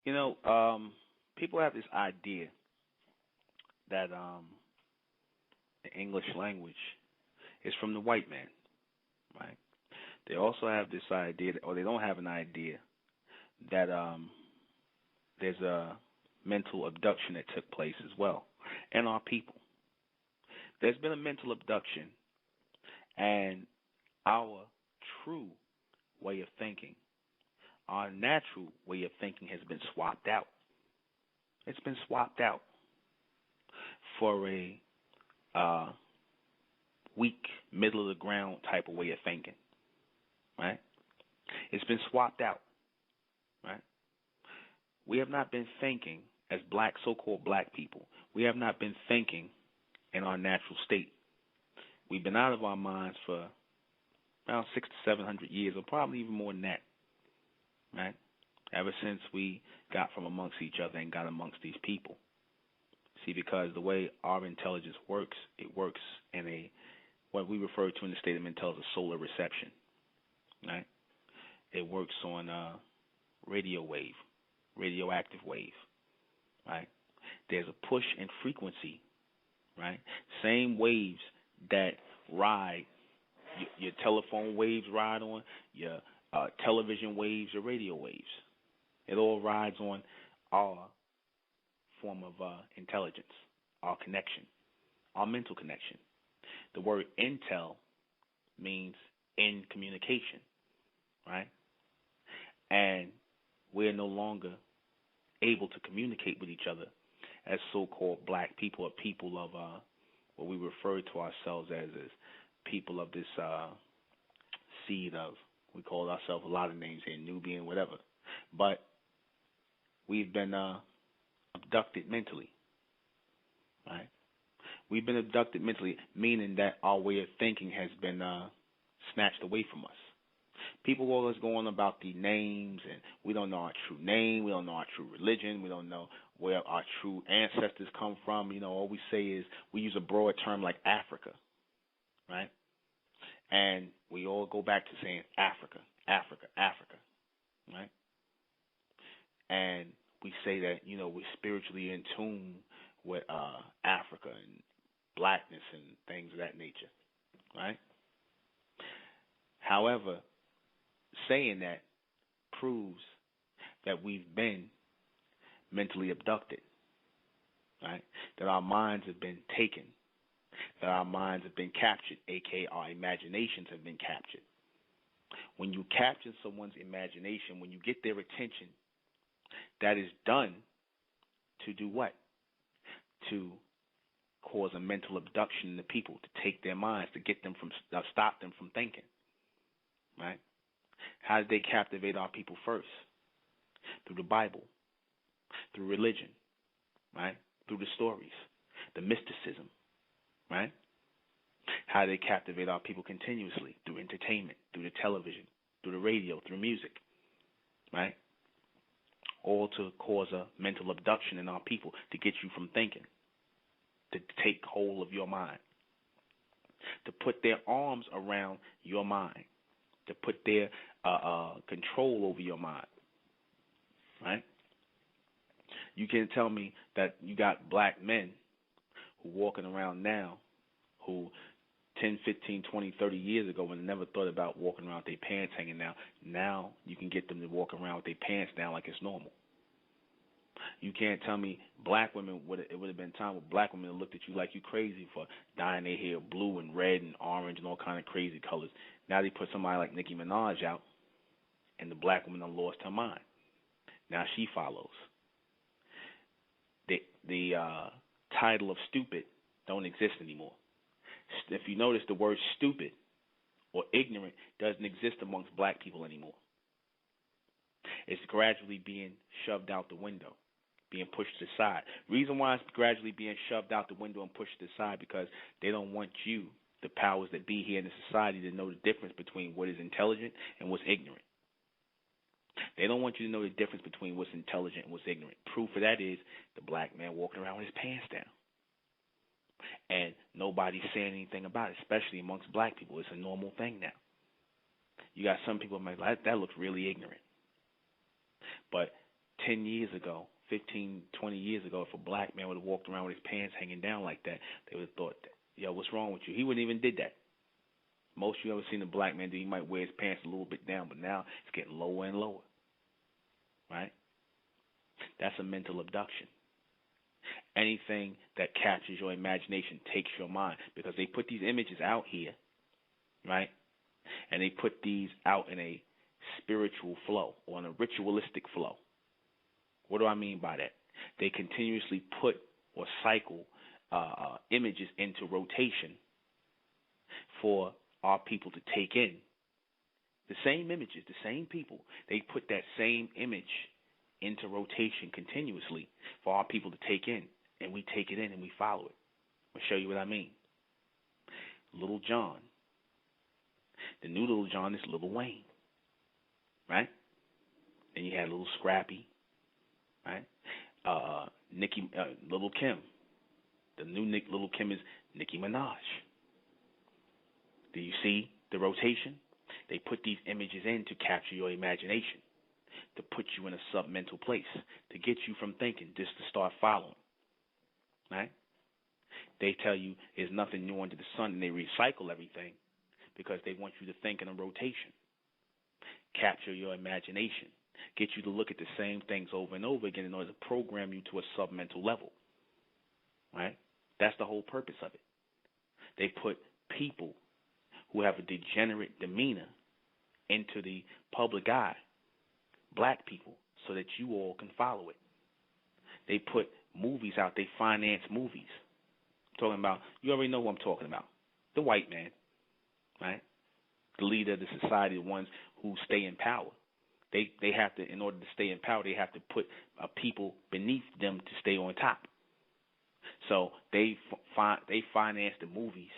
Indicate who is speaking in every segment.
Speaker 1: You know, people have this idea that the English language is from the white man, right? They also have this idea, or they don't have an idea, that there's a mental abduction that took place as well in our people. There's been a mental abduction, and our true way of thinking, our natural way of thinking has been swapped out. It's been swapped out for a weak, middle of the ground type of way of thinking, right? It's been swapped out, right? We have not been thinking as black, so-called black people. We have not been thinking in our natural state. We've been out of our minds for around 600 to 700 years, or probably even more than that, right? Ever since we got from amongst each other and got amongst these people. See, because the way our intelligence works, it works in a, what we refer to in the state of mental as a solar reception, right? It works on radio wave, radioactive wave, right? There's a push in frequency, right? Same waves that ride, your telephone waves ride on, your television waves, your radio waves. It all rides on our form of intelligence, our connection, our mental connection. The word intel means in communication, right? And we're no longer able to communicate with each other as so-called black people, or people of what we refer to ourselves as people of this seed of, we call ourselves a lot of names here, Nubian, whatever. But we've been abducted mentally, right? We've been abducted mentally, meaning that our way of thinking has been snatched away from us. People always go on about the names, and we don't know our true name, we don't know our true religion, we don't know where our true ancestors come from. You know, all we say is we use a broad term like Africa, right? And we all go back to saying Africa, Africa, Africa, right? And we say that, you know, we're spiritually in tune with Africa and blackness and things of that nature, right? However, saying that proves that we've been mentally abducted, right? That our minds have been taken, that our minds have been captured, aka our imaginations have been captured. When you capture someone's imagination, when you get their attention, that is done to do what? To cause a mental abduction in the people, to take their minds, to get them from, stop them from thinking, right? How did they captivate our people first? Through the Bible, through religion, right? Through the stories, the mysticism, right? How did they captivate our people continuously? Through entertainment, through the television, through the radio, through music, right? All to cause a mental abduction in our people, to get you from thinking, to take hold of your mind, to put their arms around your mind, to put their control over your mind, right? You can't tell me that you got black men who walking around now who 10, 15, 20, 30 years ago, when they never thought about walking around with their pants hanging down, now you can get them to walk around with their pants down like it's normal. You can't tell me black women, it would have been time where black women looked at you like you crazy for dyeing their hair blue and red and orange and all kind of crazy colors. Now they put somebody like Nicki Minaj out, and the black woman done lost her mind. Now she follows. The title of stupid don't exist anymore. If you notice, the word stupid or ignorant doesn't exist amongst black people anymore. It's gradually being shoved out the window, being pushed to the side. Reason why it's gradually being shoved out the window and pushed to the side, because they don't want you, the powers that be here in the society, to know the difference between what is intelligent and what's ignorant. They don't want you to know the difference between what's intelligent and what's ignorant. Proof of that is the black man walking around with his pants down. And nobody's saying anything about it, especially amongst black people. It's a normal thing now. You got some people like, that looks really ignorant. But 10 years ago, 15, 20 years ago, if a black man would have walked around with his pants hanging down like that, they would have thought, yo, what's wrong with you? He wouldn't even did that. Most of you ever seen a black man do, he might wear his pants a little bit down, but now it's getting lower and lower. Right? That's a mental abduction. Anything that captures your imagination takes your mind, because they put these images out here, right? And they put these out in a spiritual flow or in a ritualistic flow. What do I mean by that? They continuously put or cycle images into rotation for our people to take in. The same images, the same people, they put that same image into rotation continuously for our people to take in, and we take it in and we follow it. I'll show you what I mean. Little John. The new Little John is Lil Wayne, right? Then you had Little Scrappy, right? Little Kim. The new Little Kim is Nicki Minaj. Do you see the rotation? They put these images in to capture your imagination, to put you in a submental place, to get you from thinking, just to start following, right? They tell you there's nothing new under the sun, and they recycle everything because they want you to think in a rotation, capture your imagination, get you to look at the same things over and over again in order to program you to a submental level, right? That's the whole purpose of it. They put people who have a degenerate demeanor into the public eye, black people, so that you all can follow it. They put movies out. They finance movies. I'm talking about, you already know who I'm talking about, the white man, right? The leader of the society, the ones who stay in power. They have to, in order to stay in power, they have to put people beneath them to stay on top. So they finance the movies,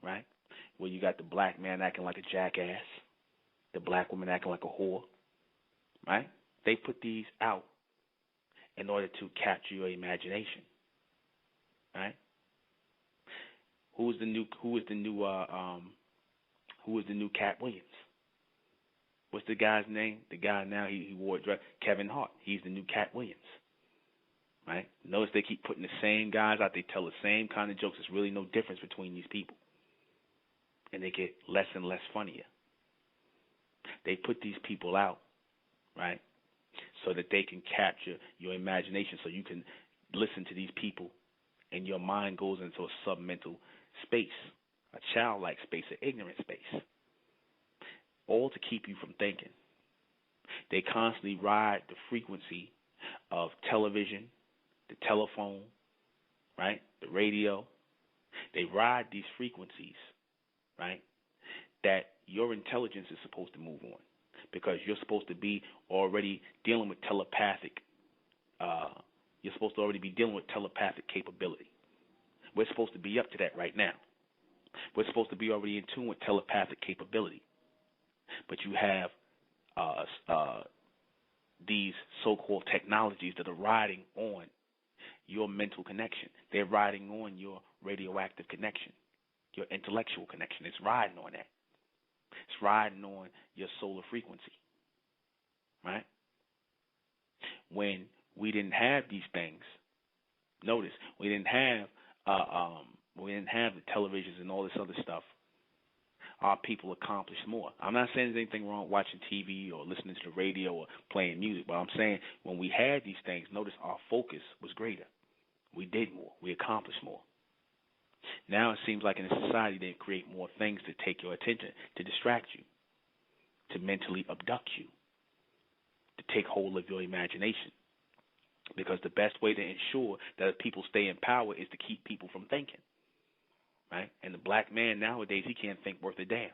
Speaker 1: right? Where you got the black man acting like a jackass, the black woman acting like a whore, right? They put these out in order to capture your imagination, right? Who is the new Cat Williams? What's the guy's name? The guy now, he wore it, Kevin Hart. He's the new Cat Williams, right? Notice they keep putting the same guys out. They tell the same kind of jokes. There's really no difference between these people, and they get less and less funnier. They put these people out, right, so that they can capture your imagination, so you can listen to these people, and your mind goes into a submental space, a childlike space, an ignorant space, all to keep you from thinking. They constantly ride the frequency of television, the telephone, right, the radio. They ride these frequencies, right, that your intelligence is supposed to move on, because you're supposed to be already dealing with telepathic. You're supposed to already be dealing with telepathic capability. We're supposed to be up to that right now. We're supposed to be already in tune with telepathic capability. But you have these so-called technologies that are riding on your mental connection. They're riding on your radioactive connection, your intellectual connection. It's riding on that. It's riding on your solar frequency, right? When we didn't have these things, notice we didn't have the televisions and all this other stuff. Our people accomplished more. I'm not saying there's anything wrong with watching TV or listening to the radio or playing music, but I'm saying when we had these things, notice our focus was greater. We did more. We accomplished more. Now it seems like in a society they create more things to take your attention, to distract you, to mentally abduct you, to take hold of your imagination. Because the best way to ensure that people stay in power is to keep people from thinking, right? And the black man nowadays, he can't think worth a damn.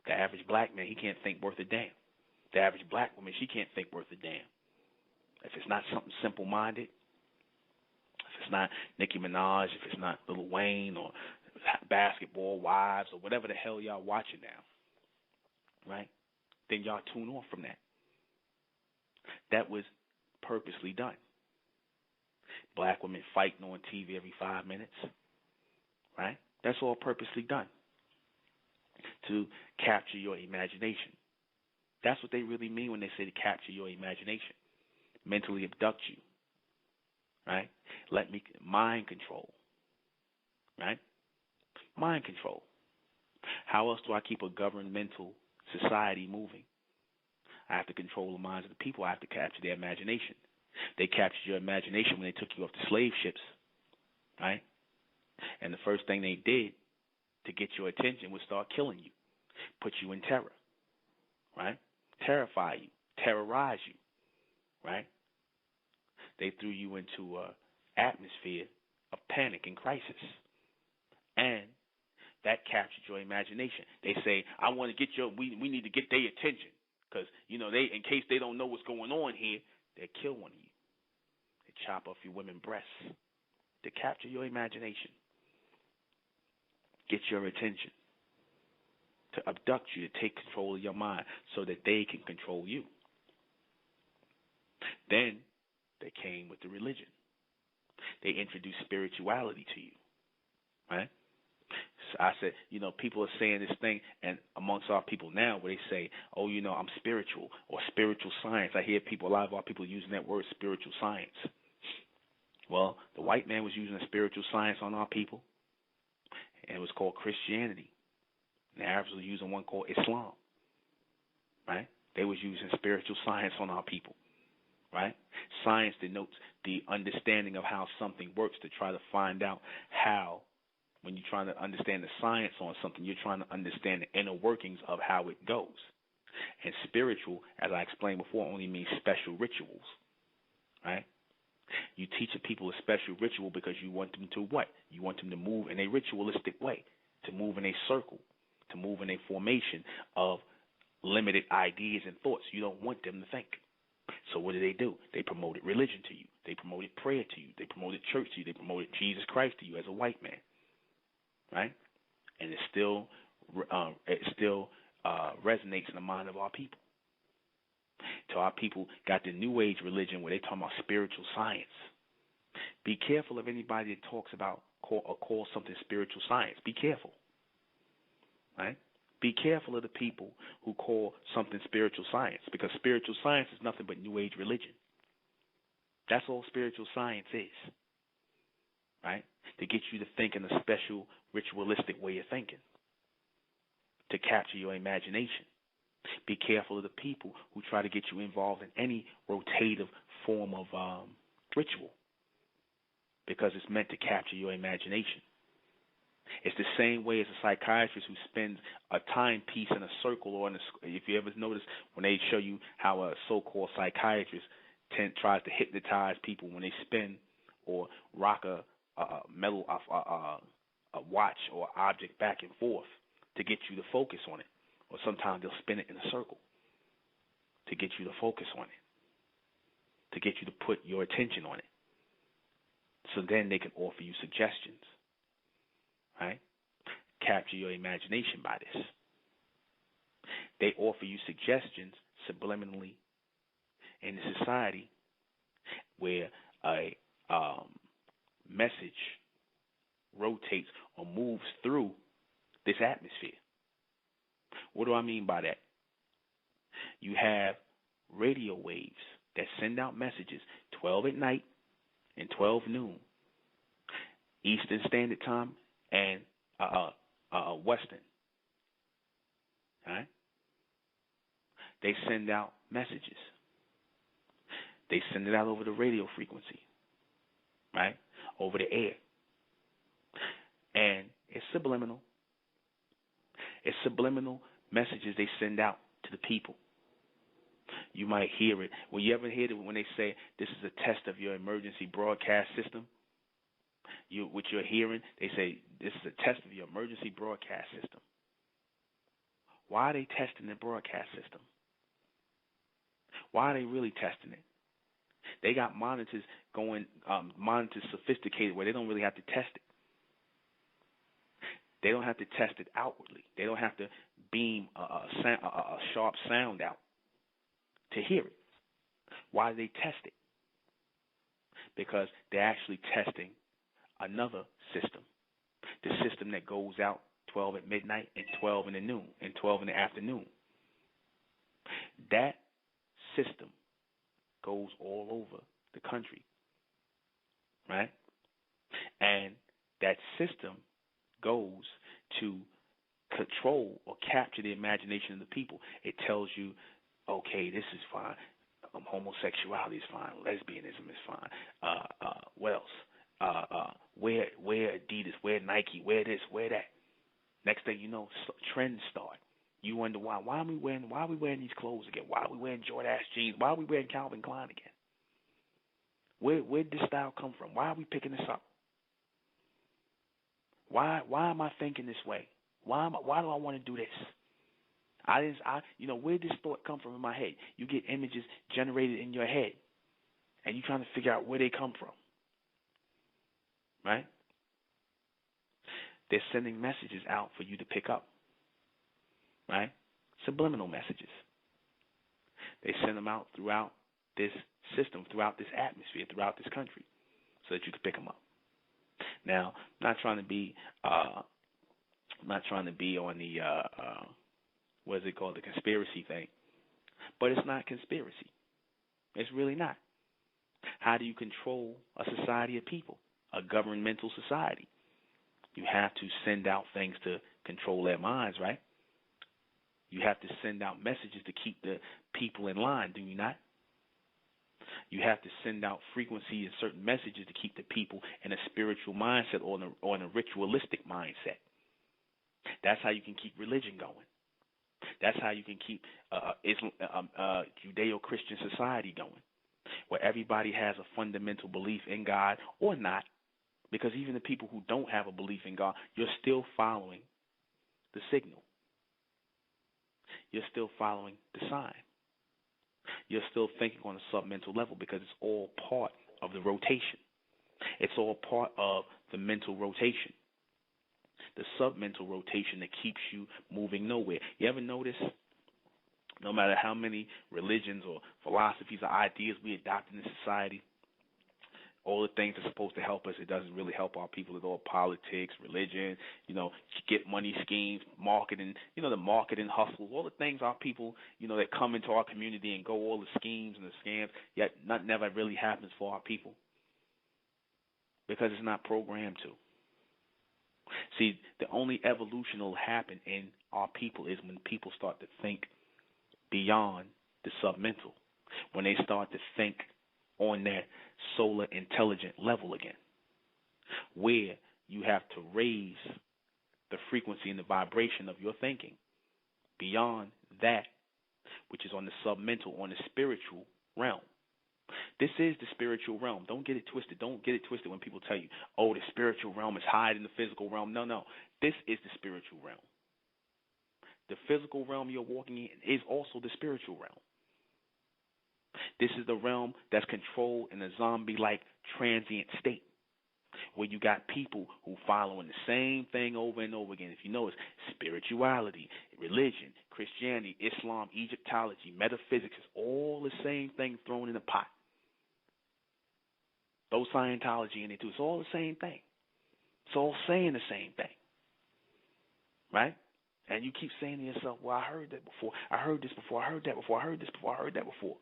Speaker 1: The average black man, he can't think worth a damn. The average black woman, she can't think worth a damn. If it's not something simple-minded, if it's not Nicki Minaj, if it's not Lil Wayne or Basketball Wives or whatever the hell y'all watching now, right? Then y'all tune off from that. That was purposely done. Black women fighting on TV every 5 minutes, right? That's all purposely done to capture your imagination. That's what they really mean when they say to capture your imagination. Mentally abduct you, right? Mind control, right? Mind control. How else do I keep a governmental society moving? I have to control the minds of the people. I have to capture their imagination. They captured your imagination when they took you off the slave ships, right? And the first thing they did to get your attention was start killing you, put you in terror, right? Terrify you, terrorize you, right? They threw you into an atmosphere of panic and crisis. And that captured your imagination. They say, I want to get we need to get their attention. Because, they, in case they don't know what's going on here, they'll kill one of you. They chop off your women's breasts to capture your imagination, get your attention, to abduct you, to take control of your mind so that they can control you. Then they came with the religion. They introduced spirituality to you, right? So I said, people are saying this thing, and amongst our people now, where they say, oh, I'm spiritual or spiritual science. I hear a lot of our people using that word, spiritual science. Well, the white man was using a spiritual science on our people, and it was called Christianity. And the Arabs were using one called Islam, right? They was using spiritual science on our people, right? Science denotes the understanding of how something works, to try to find out how. When you're trying to understand the science on something, you're trying to understand the inner workings of how it goes. And spiritual, as I explained before, only means special rituals, right? You teach a people a special ritual because you want them to what? You want them to move in a ritualistic way, to move in a circle, to move in a formation of limited ideas and thoughts. You don't want them to think. So what do? They promoted religion to you. They promoted prayer to you. They promoted church to you. They promoted Jesus Christ to you as a white man. Right, and it still resonates in the mind of our people. So our people got the New Age religion where they talking about spiritual science. Be careful of anybody that talks about call something spiritual science. Be careful, right? Be careful of the people who call something spiritual science, because spiritual science is nothing but New Age religion. That's all spiritual science is, right? To get you to think in a special ritualistic way of thinking, to capture your imagination. Be careful of the people who try to get you involved in any rotative form of ritual, because it's meant to capture your imagination. It's the same way as a psychiatrist who spends a timepiece in a circle, or if you ever notice when they show you how a so-called psychiatrist tries to hypnotize people when they spin or rock a watch or object back and forth to get you to focus on it. Or sometimes they'll spin it in a circle to get you to focus on it, to get you to put your attention on it. So then they can offer you suggestions, right? Capture your imagination by this. They offer you suggestions subliminally in the society where a message rotates or moves through this atmosphere. What do I mean by that? You have radio waves that send out messages 12 at night and 12 noon, Eastern Standard Time and Western. All right? They send out messages. They send it out over the radio frequency, right? Over the air. And it's subliminal. It's subliminal messages they send out to the people. You might hear it. Well, you ever hear it when they say this is a test of your emergency broadcast system? What you're hearing, they say this is a test of your emergency broadcast system. Why are they testing the broadcast system? Why are they really testing it? They got monitors monitors sophisticated where they don't really have to test it. They don't have to test it outwardly. They don't have to beam a sharp sound out to hear it. Why do they test it? Because they're actually testing another system. the system that goes out 12 at midnight and 12 in the noon and 12 in the afternoon. That system goes all over the country, right? And that system goes to control or capture the imagination of the people. It tells you, okay, this is fine. Homosexuality is fine. Lesbianism is fine. What else? Wear Adidas, wear Nike, wear this, wear that. Next thing you know, trends start. You wonder why. Why are we wearing these clothes again? Why are we wearing Jordache jeans? Why are we wearing Calvin Klein again? Where did this style come from? Why are we picking this up? Why am I thinking this way? Why do I want to do this? Where did this thought come from in my head? You get images generated in your head, and you're trying to figure out where they come from, right? They're sending messages out for you to pick up, right? Subliminal messages. They send them out throughout this system, throughout this atmosphere, throughout this country, so that you can pick them up. Now, I'm not trying to be on the what is it called, the conspiracy thing, but it's not conspiracy. It's really not. How do you control a society of people, a governmental society? You have to send out things to control their minds, right? You have to send out messages to keep the people in line, do you not? You have to send out frequencies and certain messages to keep the people in a spiritual mindset or in a ritualistic mindset. That's how you can keep religion going. That's how you can keep Judeo-Christian society going, where everybody has a fundamental belief in God or not, because even the people who don't have a belief in God, you're still following the signal. You're still following the sign. You're still thinking on a submental level because it's all part of the rotation. It's all part of the mental rotation, the submental rotation that keeps you moving nowhere. You ever notice, no matter how many religions or philosophies or ideas we adopt in this society, all the things that are supposed to help us, it doesn't really help our people at all. Politics, religion, get money schemes, marketing, the marketing hustles, all the things our people, that come into our community and go all the schemes and the scams, yet never really happens for our people because it's not programmed to. See, the only evolution that will happen in our people is when people start to think beyond the submental, when they start to think on that solar intelligent level again, where you have to raise the frequency and the vibration of your thinking beyond that which is on the submental, on the spiritual realm. This is the spiritual realm. Don't get it twisted. Don't get it twisted when people tell you, oh, the spiritual realm is higher than the physical realm. No. This is the spiritual realm. The physical realm you're walking in is also the spiritual realm. This is the realm that's controlled in a zombie-like transient state, where you got people who following the same thing over and over again. If you notice, spirituality, religion, Christianity, Islam, Egyptology, metaphysics, is all the same thing thrown in a pot. Those Scientology in it too. It's all the same thing. It's all saying the same thing, right? And you keep saying to yourself, well, I heard that before. I heard this before. I heard that before. I heard this before. I heard that before.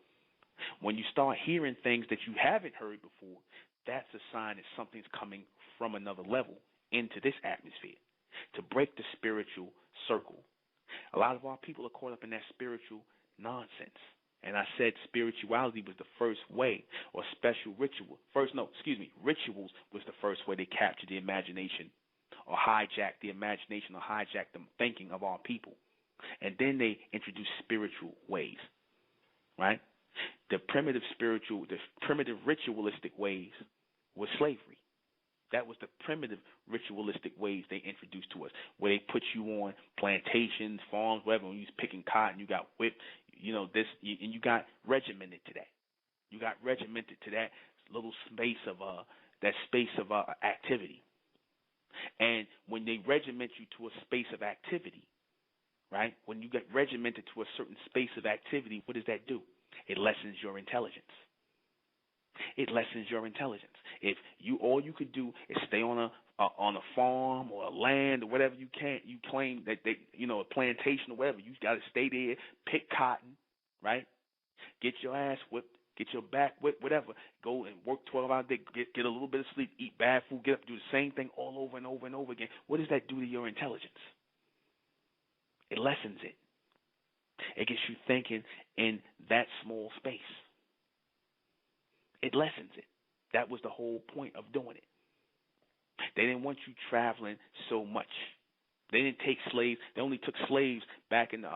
Speaker 1: When you start hearing things that you haven't heard before, that's a sign that something's coming from another level into this atmosphere to break the spiritual circle. A lot of our people are caught up in that spiritual nonsense. And I said spirituality was the first way, or rituals was the first way they captured the imagination, or hijacked the imagination, or hijacked the thinking of our people. And then they introduced spiritual ways, right? The primitive ritualistic ways was slavery. That was the primitive ritualistic ways they introduced to us, where they put you on plantations, farms, wherever. When you was picking cotton, you got whipped, and you got regimented to that. You got regimented to that little space of activity. And when they regiment you to a space of activity, right? When you get regimented to a certain space of activity, what does that do? It lessens your intelligence. It lessens your intelligence. If you all you could do is stay on a farm or a land or whatever you claim that a plantation or whatever, you got to stay there, pick cotton, right? Get your ass whipped, get your back whipped, whatever. Go and work 12 hours a day, get a little bit of sleep, eat bad food, get up, do the same thing all over and over and over again. What does that do to your intelligence? It lessens it. It gets you thinking in that small space. It lessens it. That was the whole point of doing it. They didn't want you traveling so much. They didn't take slaves. They only took slaves back in the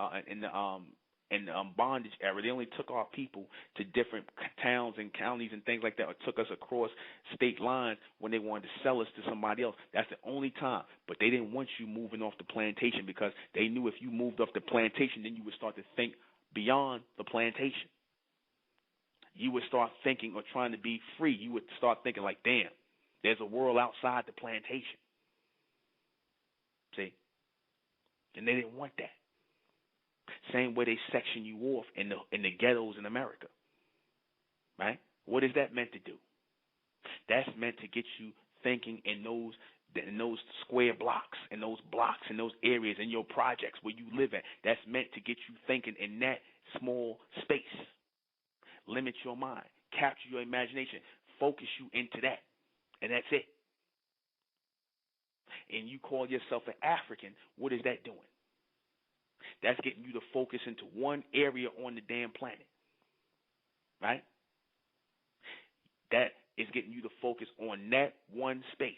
Speaker 1: bondage era. They only took our people to different towns and counties and things like that, or took us across state lines when they wanted to sell us to somebody else. That's the only time. But they didn't want you moving off the plantation, because they knew if you moved off the plantation, then you would start to think beyond the plantation. You would start thinking or trying to be free. You would start thinking like, damn, there's a world outside the plantation. See? And they didn't want that. Same way they section you off in the ghettos in America. Right? What is that meant to do? That's meant to get you thinking in those square blocks, in those blocks, in those areas, in your projects where you live at. That's meant to get you thinking in that small space. Limit your mind. Capture your imagination. Focus you into that. And that's it. And you call yourself an African, what is that doing? That's getting you to focus into one area on the damn planet. Right? That is getting you to focus on that one space.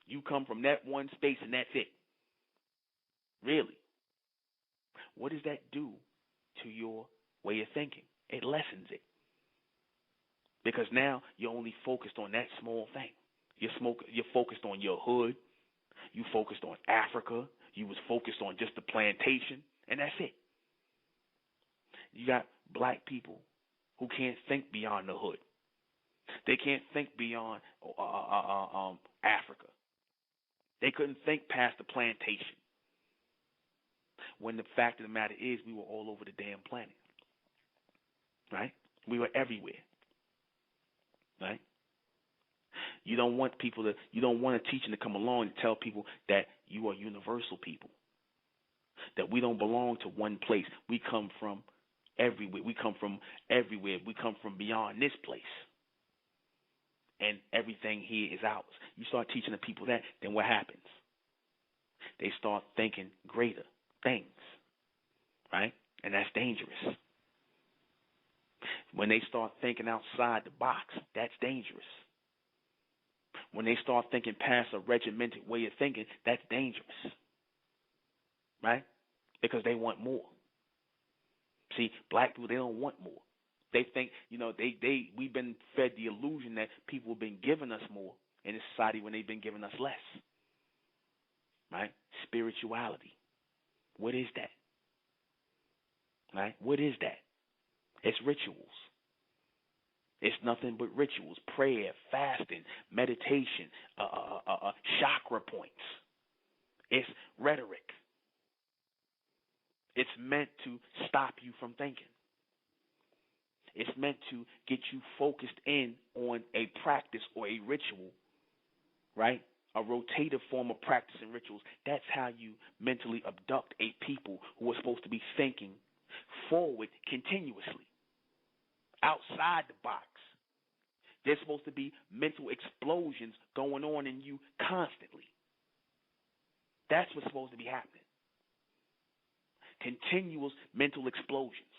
Speaker 1: You come from that one space and that's it. Really? What does that do to your way of thinking? It lessens it. Because now you're only focused on that small thing. You're focused on your hood. You focused on Africa. You was focused on just the plantation. And that's it. You got black people who can't think beyond the hood. They can't think beyond Africa. They couldn't think past the plantation. When the fact of the matter is, we were all over the damn planet. Right? We were everywhere. Right? You don't want a teaching to come along and tell people that you are universal people. That we don't belong to one place. We come from everywhere. We come from everywhere. We come from beyond this place. And everything here is ours. You start teaching the people that, then what happens? They start thinking greater things. Right? And that's dangerous. When they start thinking outside the box, that's dangerous. When they start thinking past a regimented way of thinking, that's dangerous. Right? Because they want more. See, black people, they don't want more. They think, we've been fed the illusion that people have been giving us more in this society when they've been giving us less. Right? Spirituality. What is that? Right? What is that? It's rituals. It's nothing but rituals. Prayer, fasting, meditation, chakra points. It's rhetoric. It's meant to stop you from thinking. It's meant to get you focused in on a practice or a ritual, right? A rotative form of practice and rituals. That's how you mentally abduct a people who are supposed to be thinking forward continuously, outside the box. There's supposed to be mental explosions going on in you constantly. That's what's supposed to be happening. Continuous mental explosions.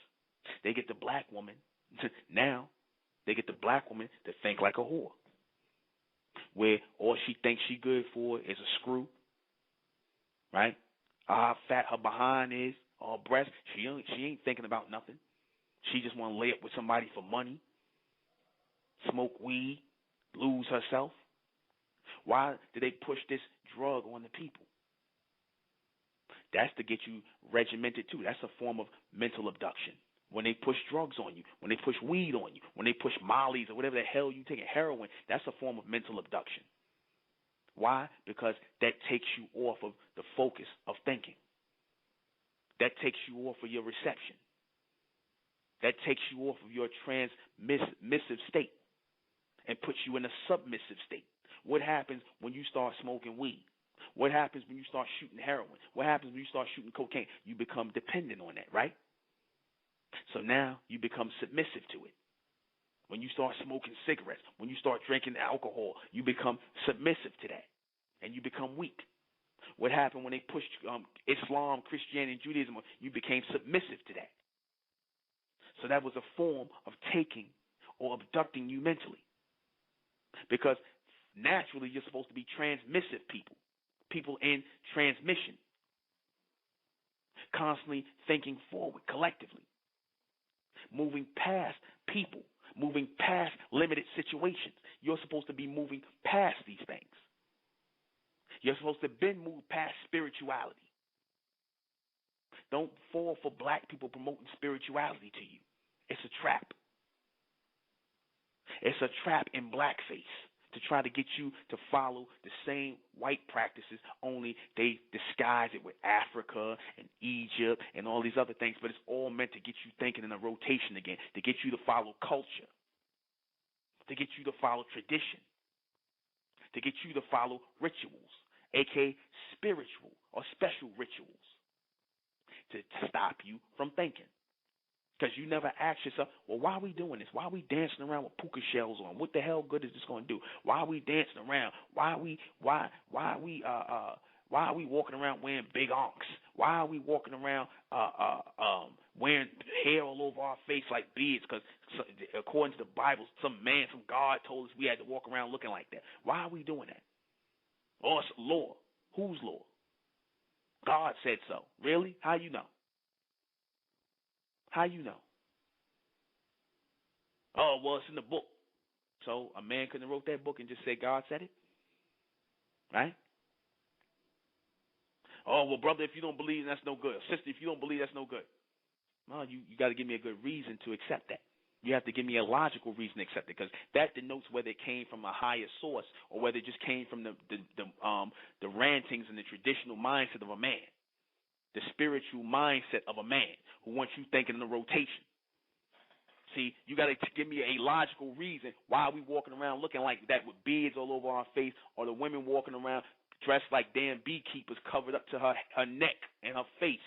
Speaker 1: They get the black woman, now they get the black woman to think like a whore, where all she thinks she good for is a screw, right? How fat her behind is, her breast, she ain't thinking about nothing. She just want to lay up with somebody for money, smoke weed, lose herself. Why do they push this drug on the people? That's to get you regimented too. That's a form of mental abduction. When they push drugs on you, when they push weed on you, when they push mollies or whatever the hell you taking, heroin, that's a form of mental abduction. Why? Because that takes you off of the focus of thinking. That takes you off of your reception. That takes you off of your transmissive state. and puts you in a submissive state. What happens when you start smoking weed? What happens when you start shooting heroin? What happens when you start shooting cocaine? You become dependent on that, right? So now you become submissive to it. When you start smoking cigarettes, when you start drinking alcohol, you become submissive to that, and you become weak. What happened when they pushed Islam, Christianity, and Judaism? You became submissive to that. So that was a form of taking or abducting you mentally. Because naturally you're supposed to be transmissive people in transmission, constantly thinking forward collectively, moving past people, moving past limited situations. You're supposed to be moving past these things. You're supposed to be moved past spirituality. Don't fall for black people promoting spirituality to you. It's a trap. It's a trap in blackface to try to get you to follow the same white practices, only they disguise it with Africa and Egypt and all these other things, but it's all meant to get you thinking in a rotation again, to get you to follow culture, to get you to follow tradition, to get you to follow rituals, aka spiritual or special rituals, to stop you from thinking. Because you never ask yourself, well, why are we doing this? Why are we dancing around with puka shells on? What the hell good is this going to do? Why are we dancing around? Why are we walking around wearing big onks? Why are we walking around wearing hair all over our face like beads? Because according to the Bible, some God told us we had to walk around looking like that. Why are we doing that? Oh, it's law. Whose law? God said so. Really? How you know? How you know? Oh, well, it's in the book. So a man couldn't have wrote that book and just say God said it? Right? Oh, well, brother, if you don't believe, that's no good. Sister, if you don't believe, that's no good. No, you got to give me a good reason to accept that. You have to give me a logical reason to accept it, because that denotes whether it came from a higher source or whether it just came from the rantings and the traditional mindset of a man, the spiritual mindset of a man who wants you thinking in a rotation. See, you got to give me a logical reason why we walking around looking like that with beads all over our face, or the women walking around dressed like damn beekeepers covered up to her neck and her face.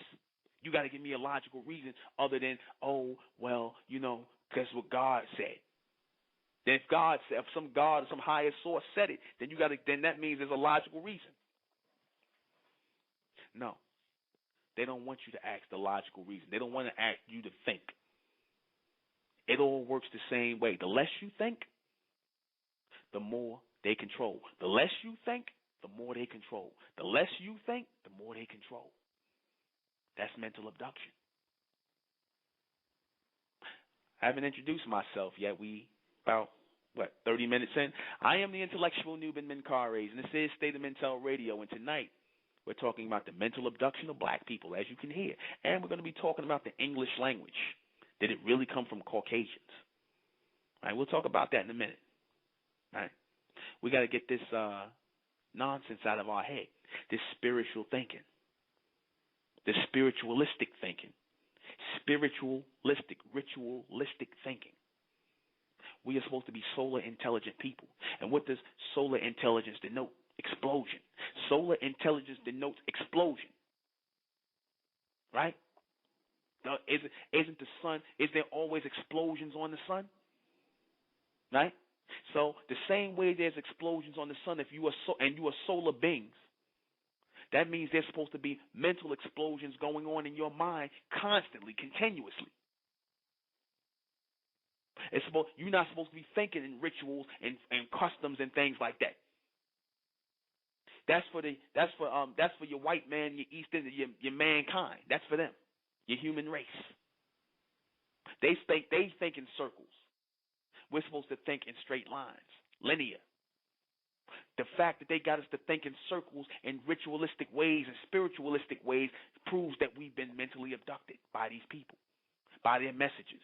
Speaker 1: You got to give me a logical reason other than, oh, well, that's what God said. Then if some God or some higher source said it, then that means there's a logical reason. No. They don't want you to ask the logical reason. They don't want to ask you to think. It all works the same way. The less you think, the more they control. The less you think, the more they control. The less you think, the more they control. That's mental abduction. I haven't introduced myself yet. We about, 30 minutes in? I am the intellectual ᴍᴜ ᴛᴏ, and this is State of Mental Radio, and tonight we're talking about the mental abduction of black people, as you can hear. And we're going to be talking about the English language. Did it really come from Caucasians? All right, we'll talk about that in a minute. All right. We got to get this nonsense out of our head, this spiritual thinking, this spiritualistic thinking, ritualistic thinking. We are supposed to be solar intelligent people. And what does solar intelligence denote? Explosion. Solar intelligence denotes explosion. Right? Now, isn't the sun, is there always explosions on the sun? Right? So the same way there's explosions on the sun, if you are solar beings, that means there's supposed to be mental explosions going on in your mind constantly, continuously. You're not supposed to be thinking in rituals and customs and things like that. That's for your white man, your East Indian, your mankind. That's for them, your human race. They think in circles. We're supposed to think in straight lines, linear. The fact that they got us to think in circles and ritualistic ways and spiritualistic ways proves that we've been mentally abducted by these people, by their messages,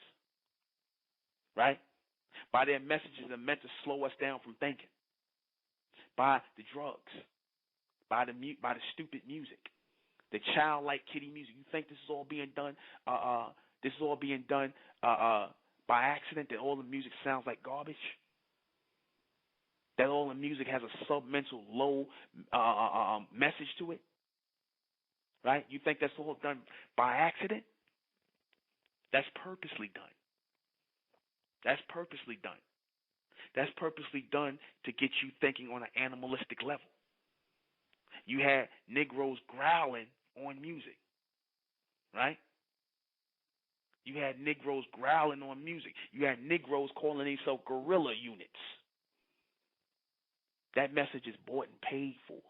Speaker 1: right? By their messages that are meant to slow us down from thinking, by the drugs, by the stupid music, the childlike kiddie music. You think this is all being done? This is all being done by accident? That all the music sounds like garbage? That all the music has a submental low message to it, right? You think that's all done by accident? That's purposely done. That's purposely done. That's purposely done to get you thinking on an animalistic level. You had Negroes growling on music, right? You had Negroes growling on music. You had Negroes calling themselves guerrilla units. That message is bought and paid for.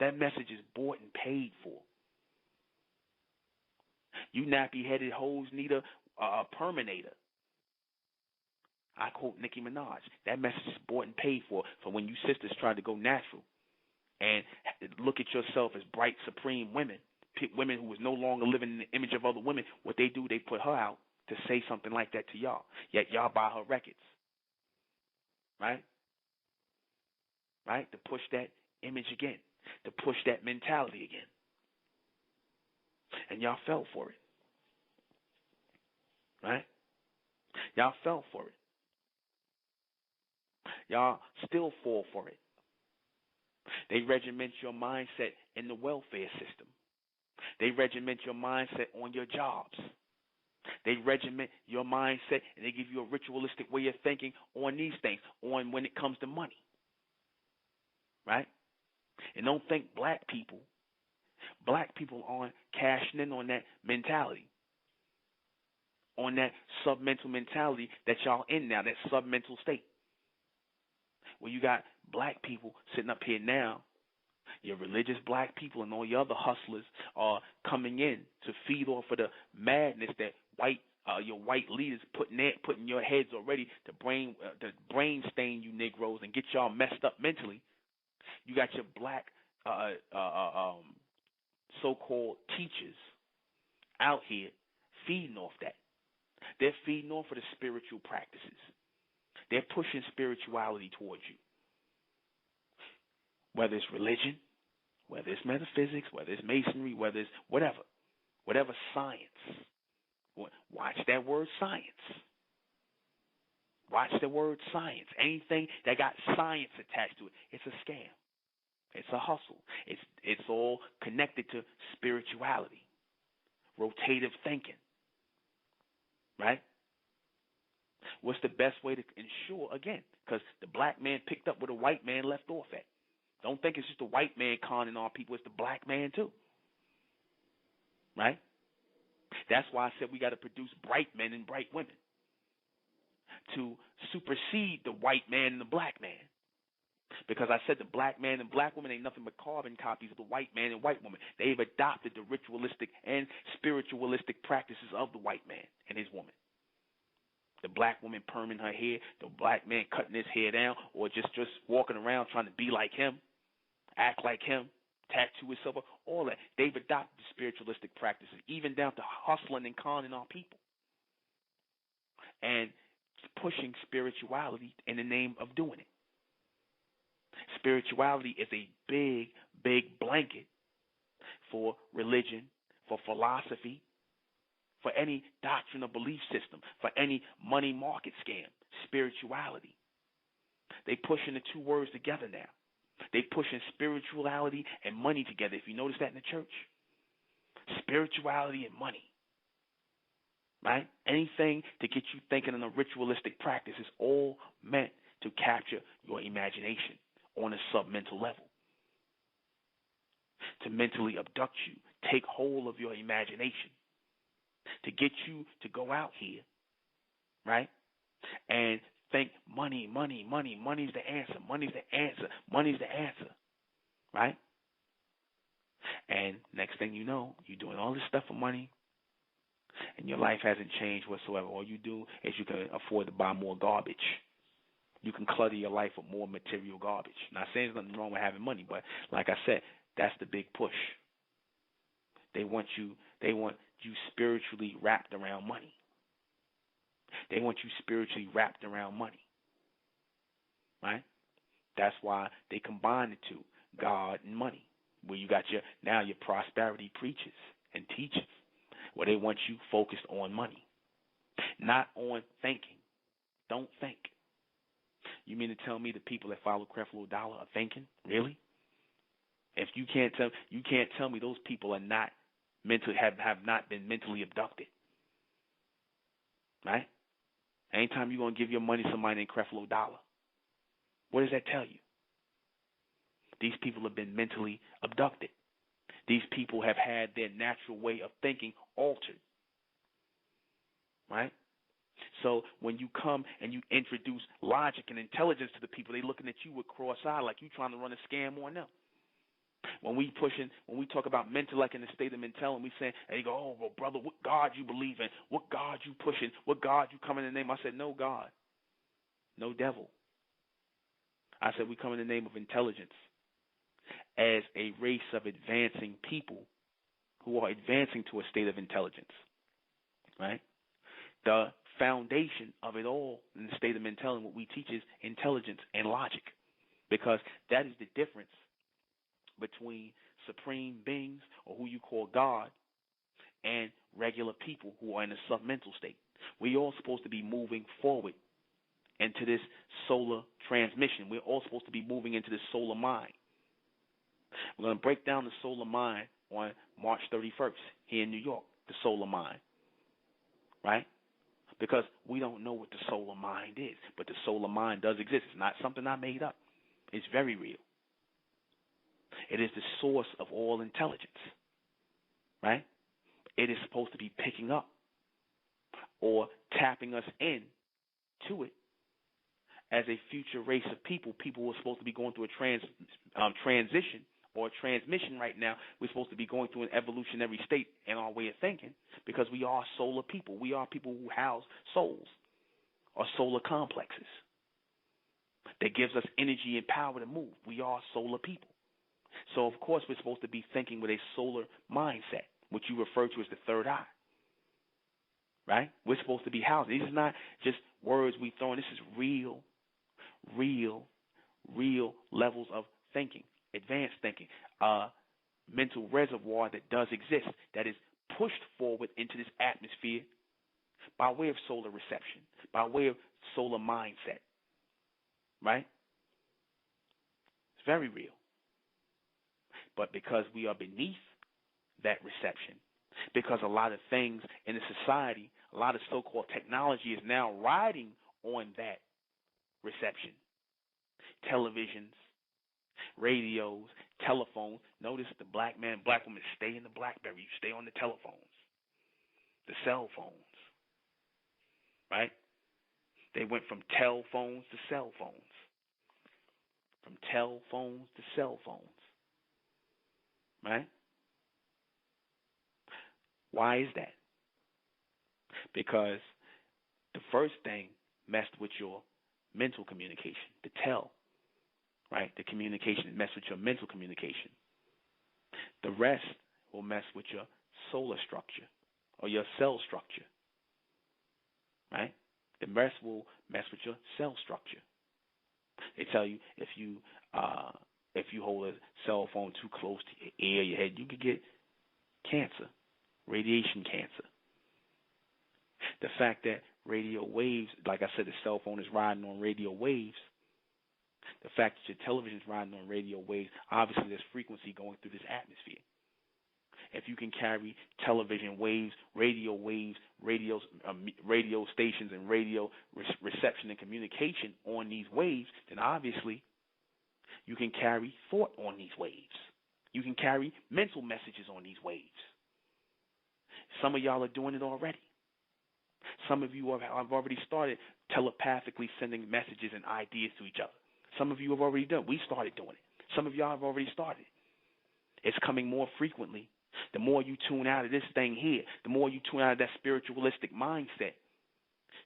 Speaker 1: That message is bought and paid for. You nappy-headed hoes need a Perminator. I quote Nicki Minaj. That message is bought and paid for when you sisters try to go natural and look at yourself as bright, supreme women, women who is no longer living in the image of other women. What they do, they put her out to say something like that to y'all. Yet y'all buy her records, right? Right? To push that image again, to push that mentality again. And y'all fell for it, right? Y'all fell for it. Y'all still fall for it. They regiment your mindset in the welfare system. They regiment your mindset on your jobs. They regiment your mindset and they give you a ritualistic way of thinking on these things, on when it comes to money. Right? And don't think black people aren't cashing in on that mentality, on that submental mentality that y'all in now, that submental state. Well, you got black people sitting up here now, your religious black people and all your other hustlers are coming in to feed off of the madness that your white leaders putting your heads already to brain stain you Negroes and get y'all messed up mentally. You got your black so-called teachers out here feeding off that. They're feeding off of the spiritual practices. They're pushing spirituality towards you. Whether it's religion, whether it's metaphysics, whether it's masonry, whether it's whatever science. Watch that word science. Watch the word science. Anything that got science attached to it, it's a scam. It's a hustle. It's all connected to spirituality, rotative thinking, right? What's the best way to ensure, again, because the black man picked up where the white man left off at. Don't think it's just the white man conning on people. It's the black man too, right? That's why I said we got to produce bright men and bright women to supersede the white man and the black man. Because I said the black man and black woman ain't nothing but carbon copies of the white man and white woman. They've adopted the ritualistic and spiritualistic practices of the white man and his woman. The black woman perming her hair, the black man cutting his hair down, or just walking around trying to be like him, act like him, tattoo himself, all that. They've adopted the spiritualistic practices, even down to hustling and conning our people. And pushing spirituality in the name of doing it. Spirituality is a big, big blanket for religion, for philosophy, for any doctrine or belief system, for any money market scam. Spirituality. They pushing the two words together now. They pushing spirituality and money together. If you notice that in the church, spirituality and money, right? Anything to get you thinking in a ritualistic practice is all meant to capture your imagination on a submental level, to mentally abduct you, take hold of your imagination, to get you to go out here, right, and think money, money's the answer, money's the answer, right? And next thing you know, you're doing all this stuff for money, and your life hasn't changed whatsoever. All you do is you can afford to buy more garbage. You can clutter your life with more material garbage. Not saying there's nothing wrong with having money, but like I said, that's the big push. They want you spiritually wrapped around money. They want you spiritually wrapped around money, right? That's why they combine the two, God and money, where you got your prosperity preachers and teachers, where they want you focused on money, not on thinking. Don't think. You mean to tell me the people that follow ᴍᴜᴜᴜᴜ are thinking? Really? If you can't tell me those people are not have not been mentally abducted, right? Anytime you're gonna give your money to somebody named ᴍᴜᴜᴜᴜ, what does that tell you? These people have been mentally abducted. These people have had their natural way of thinking altered, right? So when you come and you introduce logic and intelligence to the people, they looking at you with cross-eyed like you trying to run a scam on them. When we talk about mentellect in the state of mental, and we saying, and they go, oh, well, brother, what God you believe in? What God you pushing? What God you come in the name? I said, no God, no devil. I said, we come in the name of intelligence as a race of advancing people who are advancing to a state of intelligence, right? The foundation of it all in the state of mental and what we teach is intelligence and logic, because that is the difference between supreme beings, or who you call God, and regular people who are in a submental state. We're all supposed to be moving forward into this solar transmission. We're all supposed to be moving into this solar mind. We're going to break down the solar mind on March 31st here in New York, the solar mind, right? Because we don't know what the solar mind is, but the solar mind does exist. It's not something I made up. It's very real. It is the source of all intelligence, right? It is supposed to be picking up or tapping us in to it as a future race of people. People who are supposed to be going through a transition or a transmission right now. We're supposed to be going through an evolutionary state in our way of thinking, because we are solar people. We are people who house souls or solar complexes that gives us energy and power to move. We are solar people. So, of course, we're supposed to be thinking with a solar mindset, which you refer to as the third eye, right? We're supposed to be housed. These are not just words we throw in. This is real levels of thinking, advanced thinking, mental reservoir that does exist, that is pushed forward into this atmosphere by way of solar reception, by way of solar mindset, right? It's very real. But because we are beneath that reception, because a lot of things in the society, a lot of so-called technology is now riding on that reception. Televisions, radios, telephones. Notice the black man, black woman stay in the BlackBerry. You stay on the telephones, the cell phones, right? They went from telephones to cell phones, from telephones to cell phones. Right? Why is that? Because the first thing messed with your mental communication, the tell, right? The communication messed with your mental communication. The rest will mess with your solar structure or your cell structure, right? The rest will mess with your cell structure. They tell you if you hold a cell phone too close to your ear, your head, you could get cancer, radiation cancer. The fact that radio waves, like I said, the cell phone is riding on radio waves. The fact that your television is riding on radio waves, obviously there's frequency going through this atmosphere. If you can carry television waves, radio stations, and radio reception and communication on these waves, then obviously you can carry thought on these waves. You can carry mental messages on these waves. Some of y'all are doing it already. Some of you have already started telepathically sending messages and ideas to each other. Some of you have already done it. We started doing it. Some of y'all have already started. It's coming more frequently. The more you tune out of this thing here, the more you tune out of that spiritualistic mindset,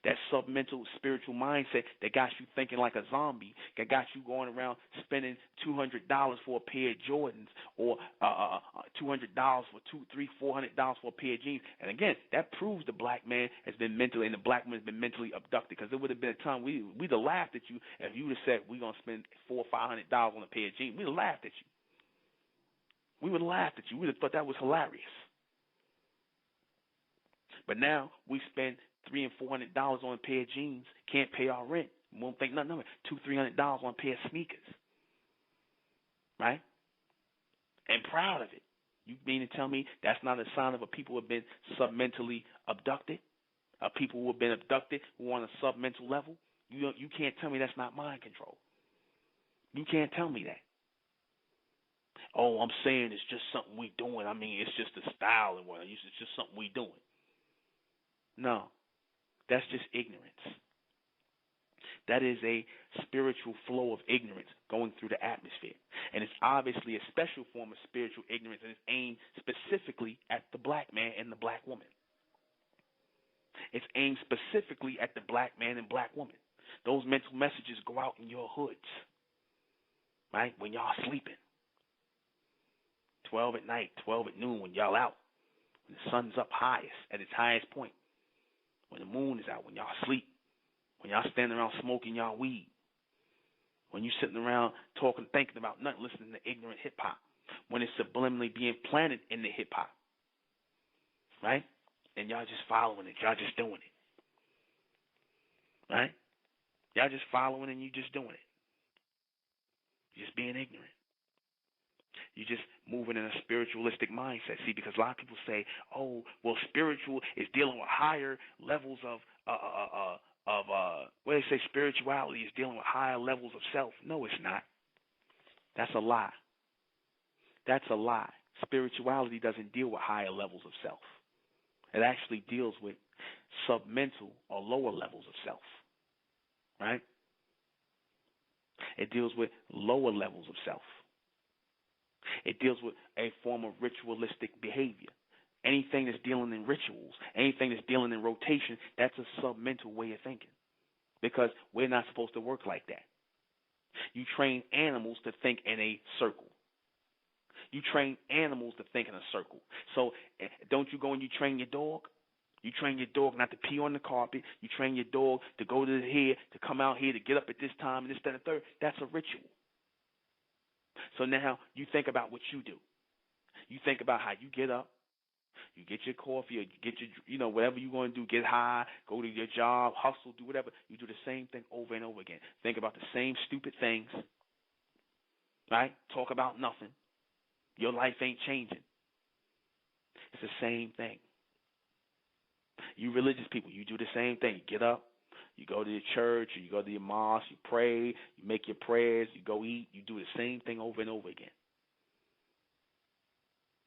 Speaker 1: that submental spiritual mindset that got you thinking like a zombie, that got you going around spending $200 for a pair of Jordans, or $200 for $400 for a pair of jeans. And again, that proves the black man has been mentally, and the black woman has been mentally abducted, because there would have been a time we'd have laughed at you if you would have said we're going to spend $400 or $500 on a pair of jeans. We'd have laughed at you. We would have laughed at you. We would have thought that was hilarious. But now we spend $300 and $400 on a pair of jeans, can't pay our rent, Won't think nothing of it. $200-$300 on a pair of sneakers, right? And proud of it. You mean to tell me that's not a sign of a people who have been submentally abducted? People who have been abducted who are on a submental level? You can't tell me that's not mind control. You can't tell me that. Oh, I'm saying it's just something we doing. I mean, it's just a style and what. It's just something we doing. No, that's just ignorance. That is a spiritual flow of ignorance going through the atmosphere. And it's obviously a special form of spiritual ignorance, and it's aimed specifically at the black man and the black woman. It's aimed specifically at the black man and black woman. Those mental messages go out in your hoods, right? When y'all sleeping. 12 at night, 12 at noon, when y'all out. When the sun's up highest, at its highest point. When the moon is out, when y'all sleep. When y'all standing around smoking y'all weed. When you sitting around talking, thinking about nothing, listening to ignorant hip-hop. When it's subliminally being planted in the hip-hop. Right? And y'all just following it. Y'all just doing it. Right? Y'all just following and you just doing it. You're just being ignorant. You're just moving in a spiritualistic mindset. See, because a lot of people say, oh, well, spiritual is dealing with higher levels of where they say spirituality is dealing with higher levels of self. No, it's not. That's a lie. That's a lie. Spirituality doesn't deal with higher levels of self. It actually deals with submental or lower levels of self. Right? It deals with lower levels of self. It deals with a form of ritualistic behavior. Anything that's dealing in rituals, anything that's dealing in rotation, that's a submental way of thinking. Because we're not supposed to work like that. You train animals to think in a circle. You train animals to think in a circle. So don't you go and you train your dog? You train your dog not to pee on the carpet. You train your dog to go to here, to come out here, to get up at this time, and this, that, and the third. That's a ritual. So now you think about what you do. You think about how you get up. You get your coffee or you get your, whatever you're going to do, get high, go to your job, hustle, do whatever. You do the same thing over and over again. Think about the same stupid things, right? Talk about nothing. Your life ain't changing. It's the same thing. You religious people, you do the same thing. You get up, you go to your church, or you go to your mosque, you pray, you make your prayers, you go eat, you do the same thing over and over again.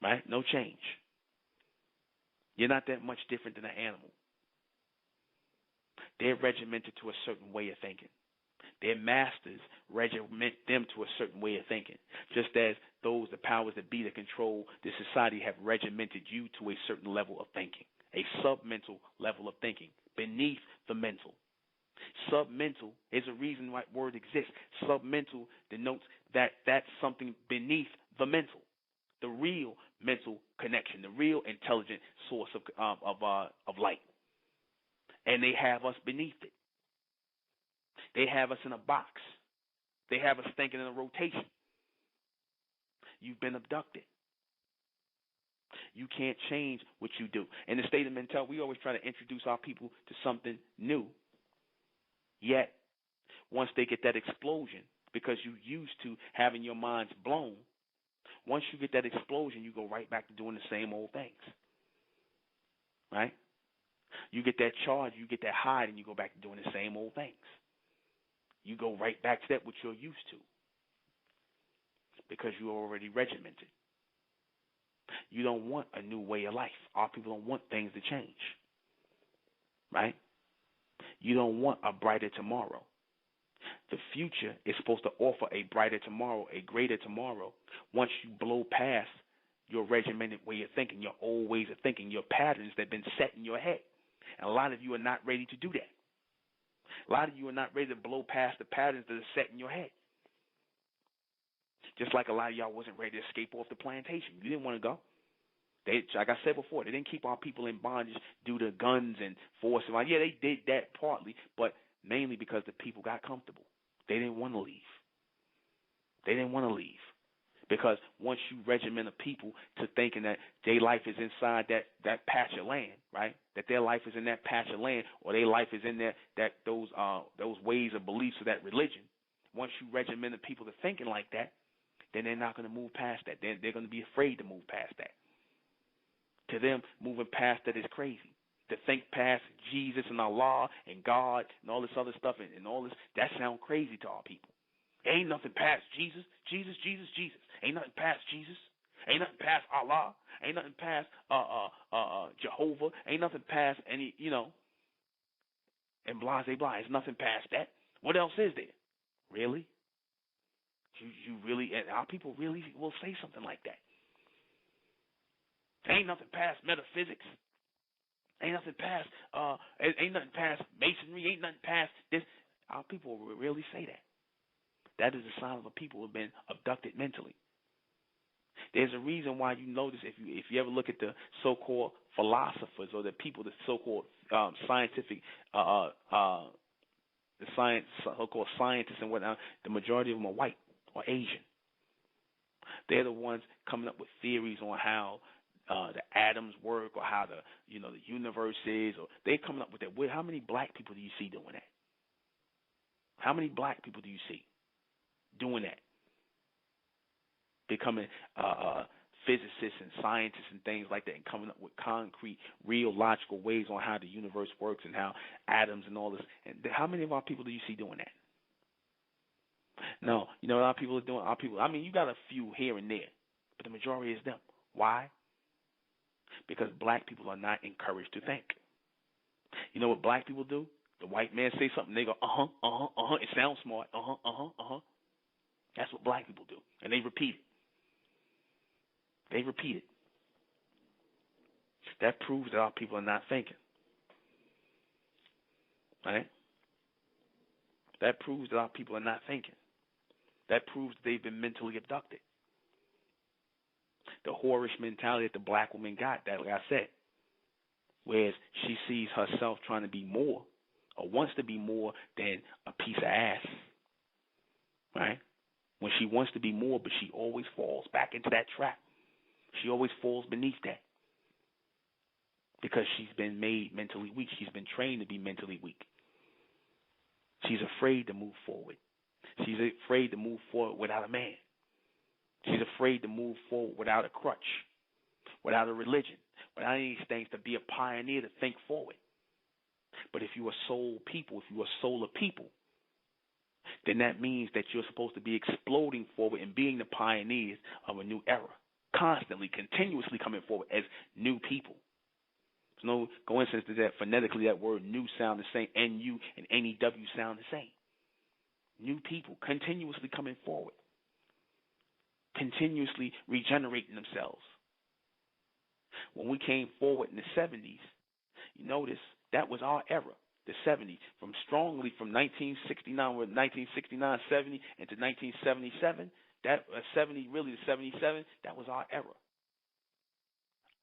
Speaker 1: Right? No change. You're not that much different than an animal. They're regimented to a certain way of thinking. Their masters regiment them to a certain way of thinking, just as those, the powers that be that control this society, have regimented you to a certain level of thinking, a submental level of thinking, beneath the mental. Submental is a reason why the word exists. Submental denotes that that's something beneath the mental, the real mental connection, the real intelligent source of light. And they have us beneath it. They have us in a box. They have us thinking in a rotation. You've been abducted. You can't change what you do. In the state of mentality, we always try to introduce our people to something new. Yet, once they get that explosion, because you're used to having your minds blown, once you get that explosion, you go right back to doing the same old things. Right? You get that charge, you get that high, and you go back to doing the same old things. You go right back to that which you're used to, because you're already regimented. You don't want a new way of life. Our people don't want things to change. Right? You don't want a brighter tomorrow. The future is supposed to offer a brighter tomorrow, a greater tomorrow, once you blow past your regimented way of thinking, your old ways of thinking, your patterns that have been set in your head. And a lot of you are not ready to do that. A lot of you are not ready to blow past the patterns that are set in your head. Just like a lot of y'all wasn't ready to escape off the plantation. You didn't want to go. They, like I said before, they didn't keep our people in bondage due to guns and force. Yeah, they did that partly, but mainly because the people got comfortable. They didn't want to leave. They didn't want to leave. Because once you regiment a people to thinking that their life is inside that patch of land, right? That their life is in that patch of land, or their life is in those ways of beliefs of that religion. Once you regiment the people to thinking like that, then they're not going to move past that. They're going to be afraid to move past that. To them, moving past that is crazy. To think past Jesus and Allah and God and all this other stuff and all this, that sounds crazy to our people. Ain't nothing past Jesus, Jesus, Jesus, Jesus. Ain't nothing past Jesus. Ain't nothing past Allah. Ain't nothing past Jehovah. Ain't nothing past any, and blah, blah, blah. There's nothing past that. What else is there? Really? You really, and our people really will say something like that. Ain't nothing past metaphysics. Ain't nothing past masonry. Ain't nothing past this. Our people will really say that. That is a sign of a people who have been abducted mentally. There's a reason why you notice if you ever look at the so-called philosophers or the people, the so-called scientific, the so-called scientists and whatnot, the majority of them are white or Asian. They're the ones coming up with theories on how the atoms work or how the universe is, or they're coming up with that. How many black people do you see doing that? How many black people do you see doing that? Becoming physicists and scientists and things like that, and coming up with concrete, real, logical ways on how the universe works and how atoms and all this. And how many of our people do you see doing that? No, you know what our people are doing? Our people, you got a few here and there, but the majority is them. Why? Because black people are not encouraged to think. You know what black people do? The white man say something, they go, it sounds smart, That's what black people do, and they repeat it. They repeat it. That proves that our people are not thinking. Right? That proves that our people are not thinking. That proves they've been mentally abducted. The whorish mentality that the black woman got, that, like I said, whereas she sees herself trying to be more or wants to be more than a piece of ass, right? When she wants to be more, but she always falls back into that trap. She always falls beneath that because she's been made mentally weak. She's been trained to be mentally weak. She's afraid to move forward. She's afraid to move forward without a man. She's afraid to move forward without a crutch, without a religion, without any things, to be a pioneer, to think forward. But if you are soul people, if you are solar people, then that means that you're supposed to be exploding forward and being the pioneers of a new era, constantly, continuously coming forward as new people. There's no coincidence that phonetically that word new sound the same, N-U and N-E-W sound the same. New people continuously coming forward, continuously regenerating themselves. When we came forward in the 70s, you notice that was our era, the 70s, from 1969, 70 into 1977, that 70, really the 77, that was our era.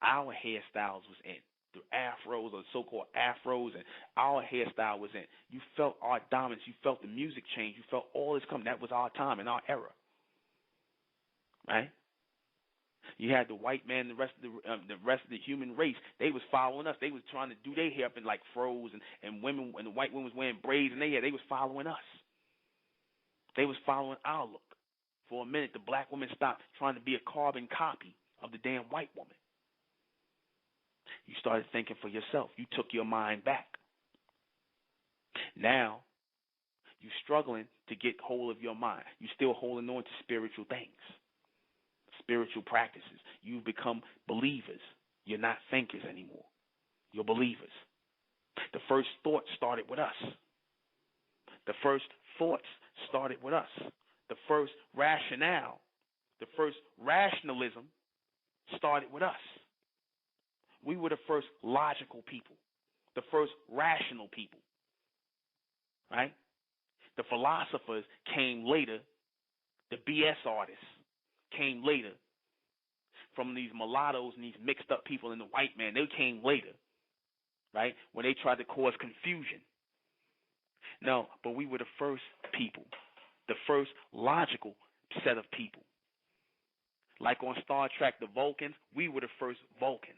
Speaker 1: Our hairstyles was in. The afros, or so-called afros, and our hairstyle was in. You felt our dominance. You felt the music change. You felt all this coming. That was our time and our era. Right? You had the white man, the rest of the human race. They was following us. They was trying to do their hair up in like fros, and women, and the white women was wearing braids in their hair. They was following us. They was following our look. For a minute, the black woman stopped trying to be a carbon copy of the damn white woman. You started thinking for yourself. You took your mind back. Now, you're struggling to get hold of your mind. You're still holding on to spiritual things, spiritual practices. You've become believers. You're not thinkers anymore. You're believers. The first thought started with us. The first thoughts started with us. The first rationale, the first rationalism started with us. We were the first logical people, the first rational people, right? The philosophers came later. The BS artists came later. From these mulattoes and these mixed up people and the white man, they came later, right? When they tried to cause confusion. No, but we were the first people, the first logical set of people. Like on Star Trek, the Vulcans, we were the first Vulcans.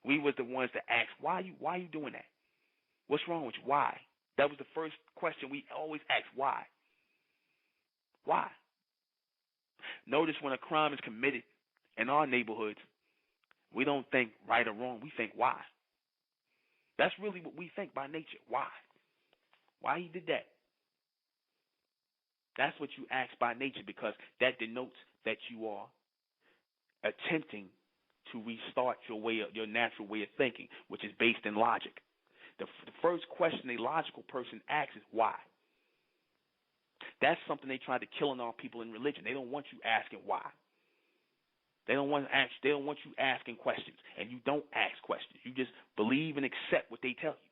Speaker 1: We was the ones that asked, why are you doing that? What's wrong with you? Why? That was the first question we always asked, why? Why? Notice when a crime is committed in our neighborhoods, we don't think right or wrong, we think why. That's really what we think by nature. Why? Why he did that? That's what you ask by nature, because that denotes that you are attempting to restart your natural way of thinking, which is based in logic. The first question a logical person asks is why. That's something they try to kill in our people in religion. They don't want you asking why. They don't want you asking questions, and you don't ask questions. You just believe and accept what they tell you,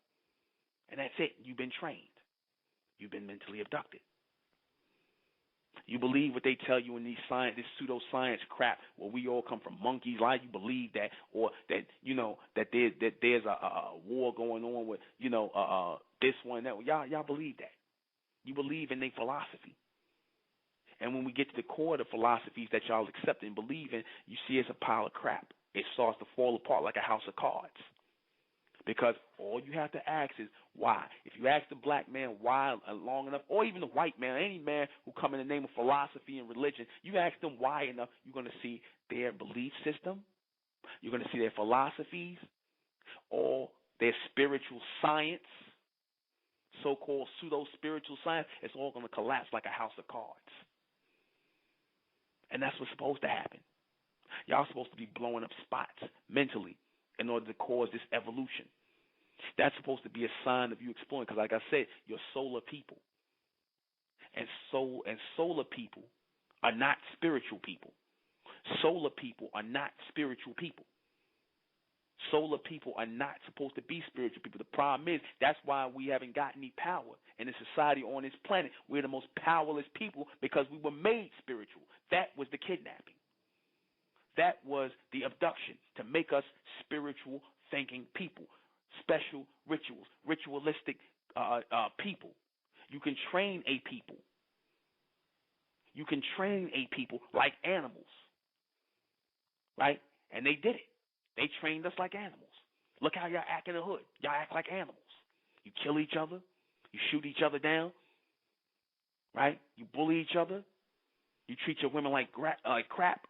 Speaker 1: and that's it. You've been trained. You've been mentally abducted. You believe what they tell you in this pseudoscience crap, where we all come from monkeys. Why you believe that, or that that there's a war going on with this one that y'all believe that. You believe in their philosophy. And when we get to the core of the philosophies that y'all accept and believe in, you see it's a pile of crap. It starts to fall apart like a house of cards. Because all you have to ask is why. If you ask the black man why long enough, or even the white man, any man who come in the name of philosophy and religion, you ask them why enough, you're going to see their belief system, you're going to see their philosophies, or their spiritual science, so-called pseudo-spiritual science. It's all going to collapse like a house of cards. And that's what's supposed to happen. Y'all supposed to be blowing up spots mentally in order to cause this evolution. That's supposed to be a sign of you exploring, because like I said, you're solar people. And solar people are not spiritual people. Solar people are not spiritual people. Solar people are not supposed to be spiritual people. The problem is that's why we haven't got any power in the society on this planet. We're the most powerless people because we were made spiritual. That was the kidnapping. That was the abduction, to make us spiritual thinking people, special rituals, ritualistic people. You can train a people. You can train a people like animals, right? And they did it. They trained us like animals. Look how y'all act in the hood. Y'all act like animals. You kill each other. You shoot each other down, right? You bully each other. You treat your women like crap.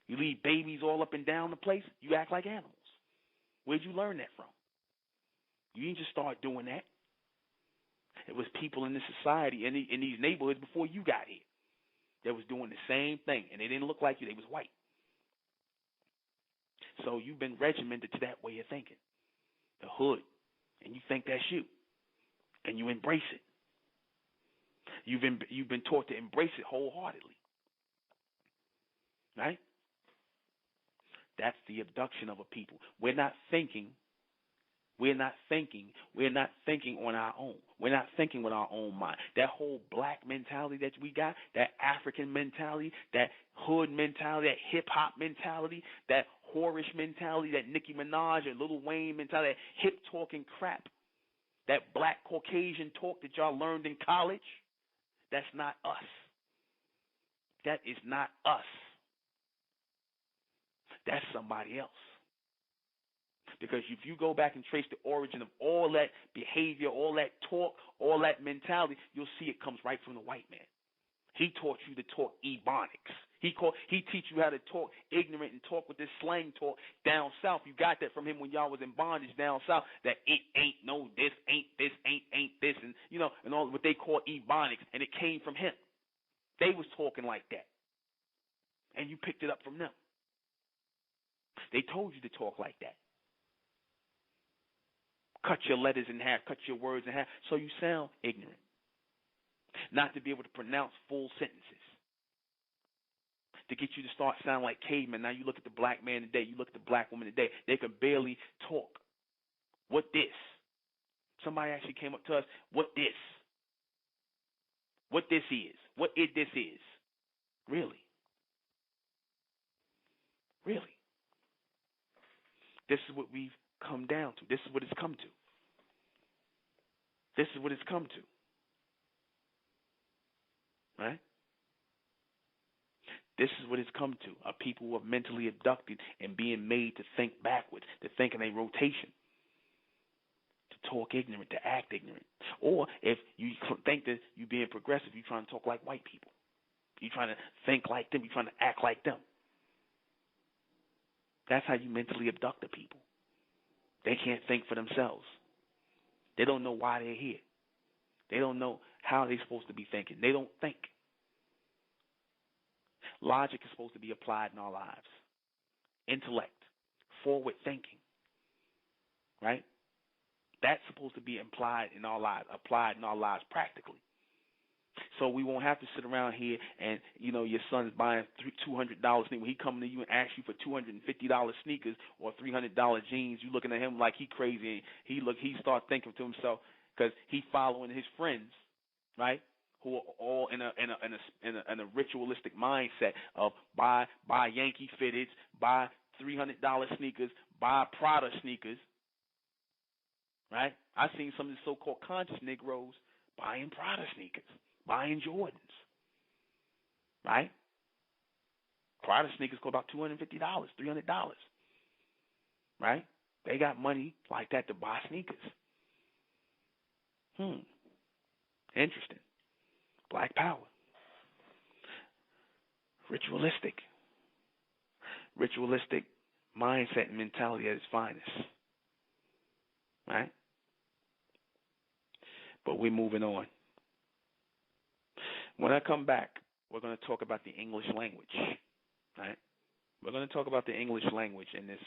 Speaker 1: You leave babies all up and down the place. You act like animals. Where'd you learn that from? You didn't just start doing that. It was people in this society, in these neighborhoods before you got here, that was doing the same thing, and they didn't look like you. They was white. So you've been regimented to that way of thinking, the hood, and you think that's you, and you embrace it. You've been taught to embrace it wholeheartedly, right? That's the abduction of a people. We're not thinking on our own. We're not thinking with our own mind. That whole black mentality that we got, that African mentality, that hood mentality, that hip-hop mentality, that whorish mentality, that Nicki Minaj and Lil Wayne mentality, that hip-talking crap, that black Caucasian talk that y'all learned in college, that's not us. That is not us. That's somebody else. Because if you go back and trace the origin of all that behavior, all that talk, all that mentality, you'll see it comes right from the white man. He taught you to talk ebonics. He teach you how to talk ignorant and talk with this slang talk down south. You got that from him when y'all was in bondage down south, that it ain't no this, ain't this, ain't this, and and all what they call ebonics, and it came from him. They was talking like that. And you picked it up from them. They told you to talk like that. Cut your letters in half, cut your words in half, so you sound ignorant. Not to be able to pronounce full sentences. To get you to start sounding like cavemen. Now you look at the black man today, you look at the black woman today, they can barely talk. What this? Somebody actually came up to us, what this? What this is? What this is? Really? Really? This is what we've come down to. This is what it's come to. This is what it's come to. Right? This is what it's come to. A people who are mentally abducted and being made to think backwards, to think in a rotation, to talk ignorant, to act ignorant. Or if you think that you're being progressive, you're trying to talk like white people. You're trying to think like them. You're trying to act like them. That's how you mentally abduct the people. They can't think for themselves. They don't know why they're here. They don't know how they're supposed to be thinking. They don't think. Logic is supposed to be applied in our lives. Intellect, forward thinking, right? That's supposed to be applied in our lives practically. So we won't have to sit around here and, your son's buying $200 sneakers. When he coming to you and asks you for $250 sneakers or $300 jeans, you looking at him like he crazy. He start thinking to himself because he following his friends, right? Who are all in a ritualistic mindset of buy Yankee fitteds, buy $300 sneakers, buy Prada sneakers, right? I've seen some of the so-called conscious Negroes buying Prada sneakers, buying Jordans, right? Prada sneakers cost about $250, $300, right? They got money like that to buy sneakers. Interesting. Black power. Ritualistic mindset and mentality at its finest, right? But we're moving on. When I come back, we're going to talk about the English language, right? We're going to talk about the English language and this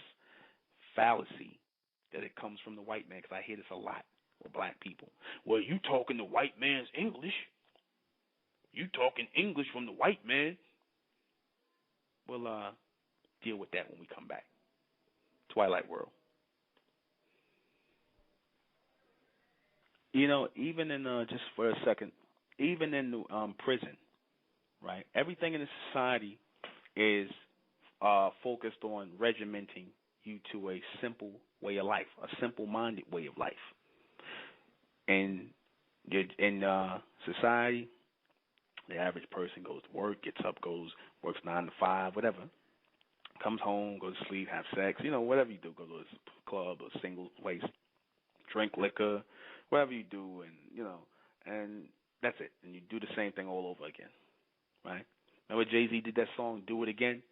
Speaker 1: fallacy that it comes from the white man, because I hear this a lot with black people. Well, you talking the white man's English. You talking English from the white man. We'll deal with that when we come back. Twilight World. Even in, just for a second, even in prison, right, everything in the society is focused on regimenting you to a simple way of life, a simple-minded way of life. And in society, the average person goes to work, gets up, works 9 to 5, whatever, comes home, goes to sleep, have sex, whatever you do, go to a club or single place, drink liquor, whatever you do, and that's it. And you do the same thing all over again, right? Remember Jay-Z did that song, Do It Again?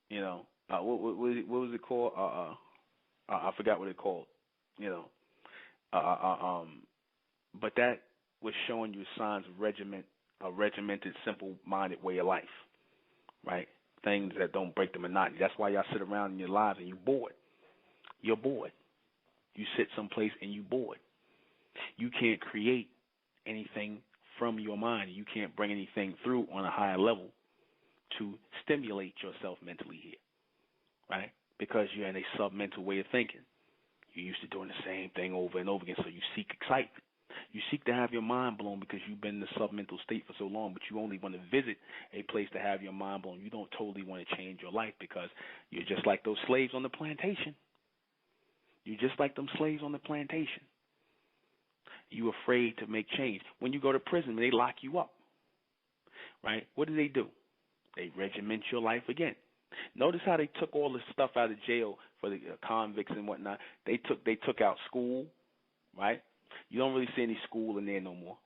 Speaker 1: What was it called? I forgot what it called, but that was showing you signs of a regimented, simple-minded way of life, right? Things that don't break the monotony. That's why y'all sit around in your lives and you're bored. You're bored. You sit someplace and you're bored. You can't create anything from your mind. You can't bring anything through on a higher level to stimulate yourself mentally here, right? Because you're in a sub-mental way of thinking. You're used to doing the same thing over and over again, so you seek excitement. You seek to have your mind blown because you've been in the sub-mental state for so long, but you only want to visit a place to have your mind blown. You don't totally want to change your life because you're just like those slaves on the plantation. You're just like them slaves on the plantation. You're afraid to make change. When you go to prison, they lock you up, right? What do? They regiment your life again. Notice how they took all the stuff out of jail for the convicts and whatnot. They took out school, right? You don't really see any school in there no more.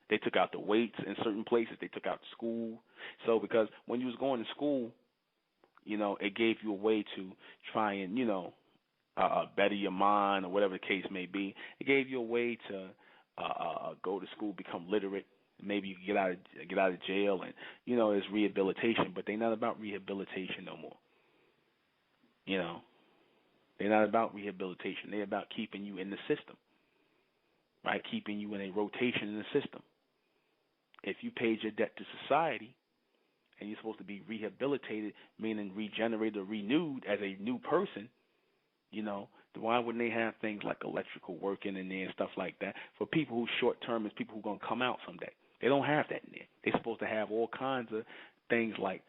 Speaker 1: They took out the weights in certain places. They took out school. So because when you was going to school, it gave you a way to try and, better your mind or whatever the case may be. It gave you a way to go to school, become literate. Maybe you can get out of jail, and there's rehabilitation. But they're not about rehabilitation no more. They're not about rehabilitation. They're about keeping you in the system, right? Keeping you in a rotation in the system. If you paid your debt to society, and you're supposed to be rehabilitated, meaning regenerated or renewed as a new person, why wouldn't they have things like electrical working in there and stuff like that for people who's short-term is people who are going to come out someday? They don't have that in there. They're supposed to have all kinds of things like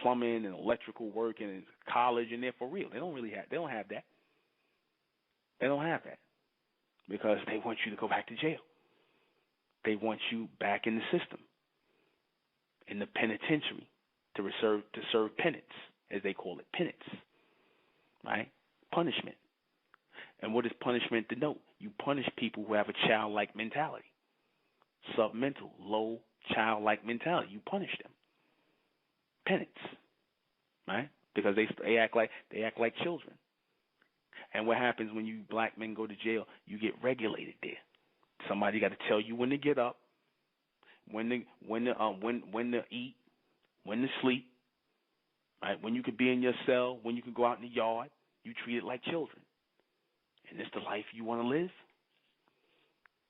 Speaker 1: plumbing and electrical working and college in there for real. They don't have that. They don't have that because they want you to go back to jail. They want you back in the system, in the penitentiary, to serve penance, as they call it, penance, right? Punishment. And what does punishment denote? You punish people who have a childlike mentality, submental, low childlike mentality. You punish them. Penance, right? Because they act like children. And what happens when you black men go to jail? You get regulated there. Somebody got to tell you when to get up, when to eat, when to sleep, right? When you could be in your cell, when you can go out in the yard. You treat it like children. And this the life you want to live,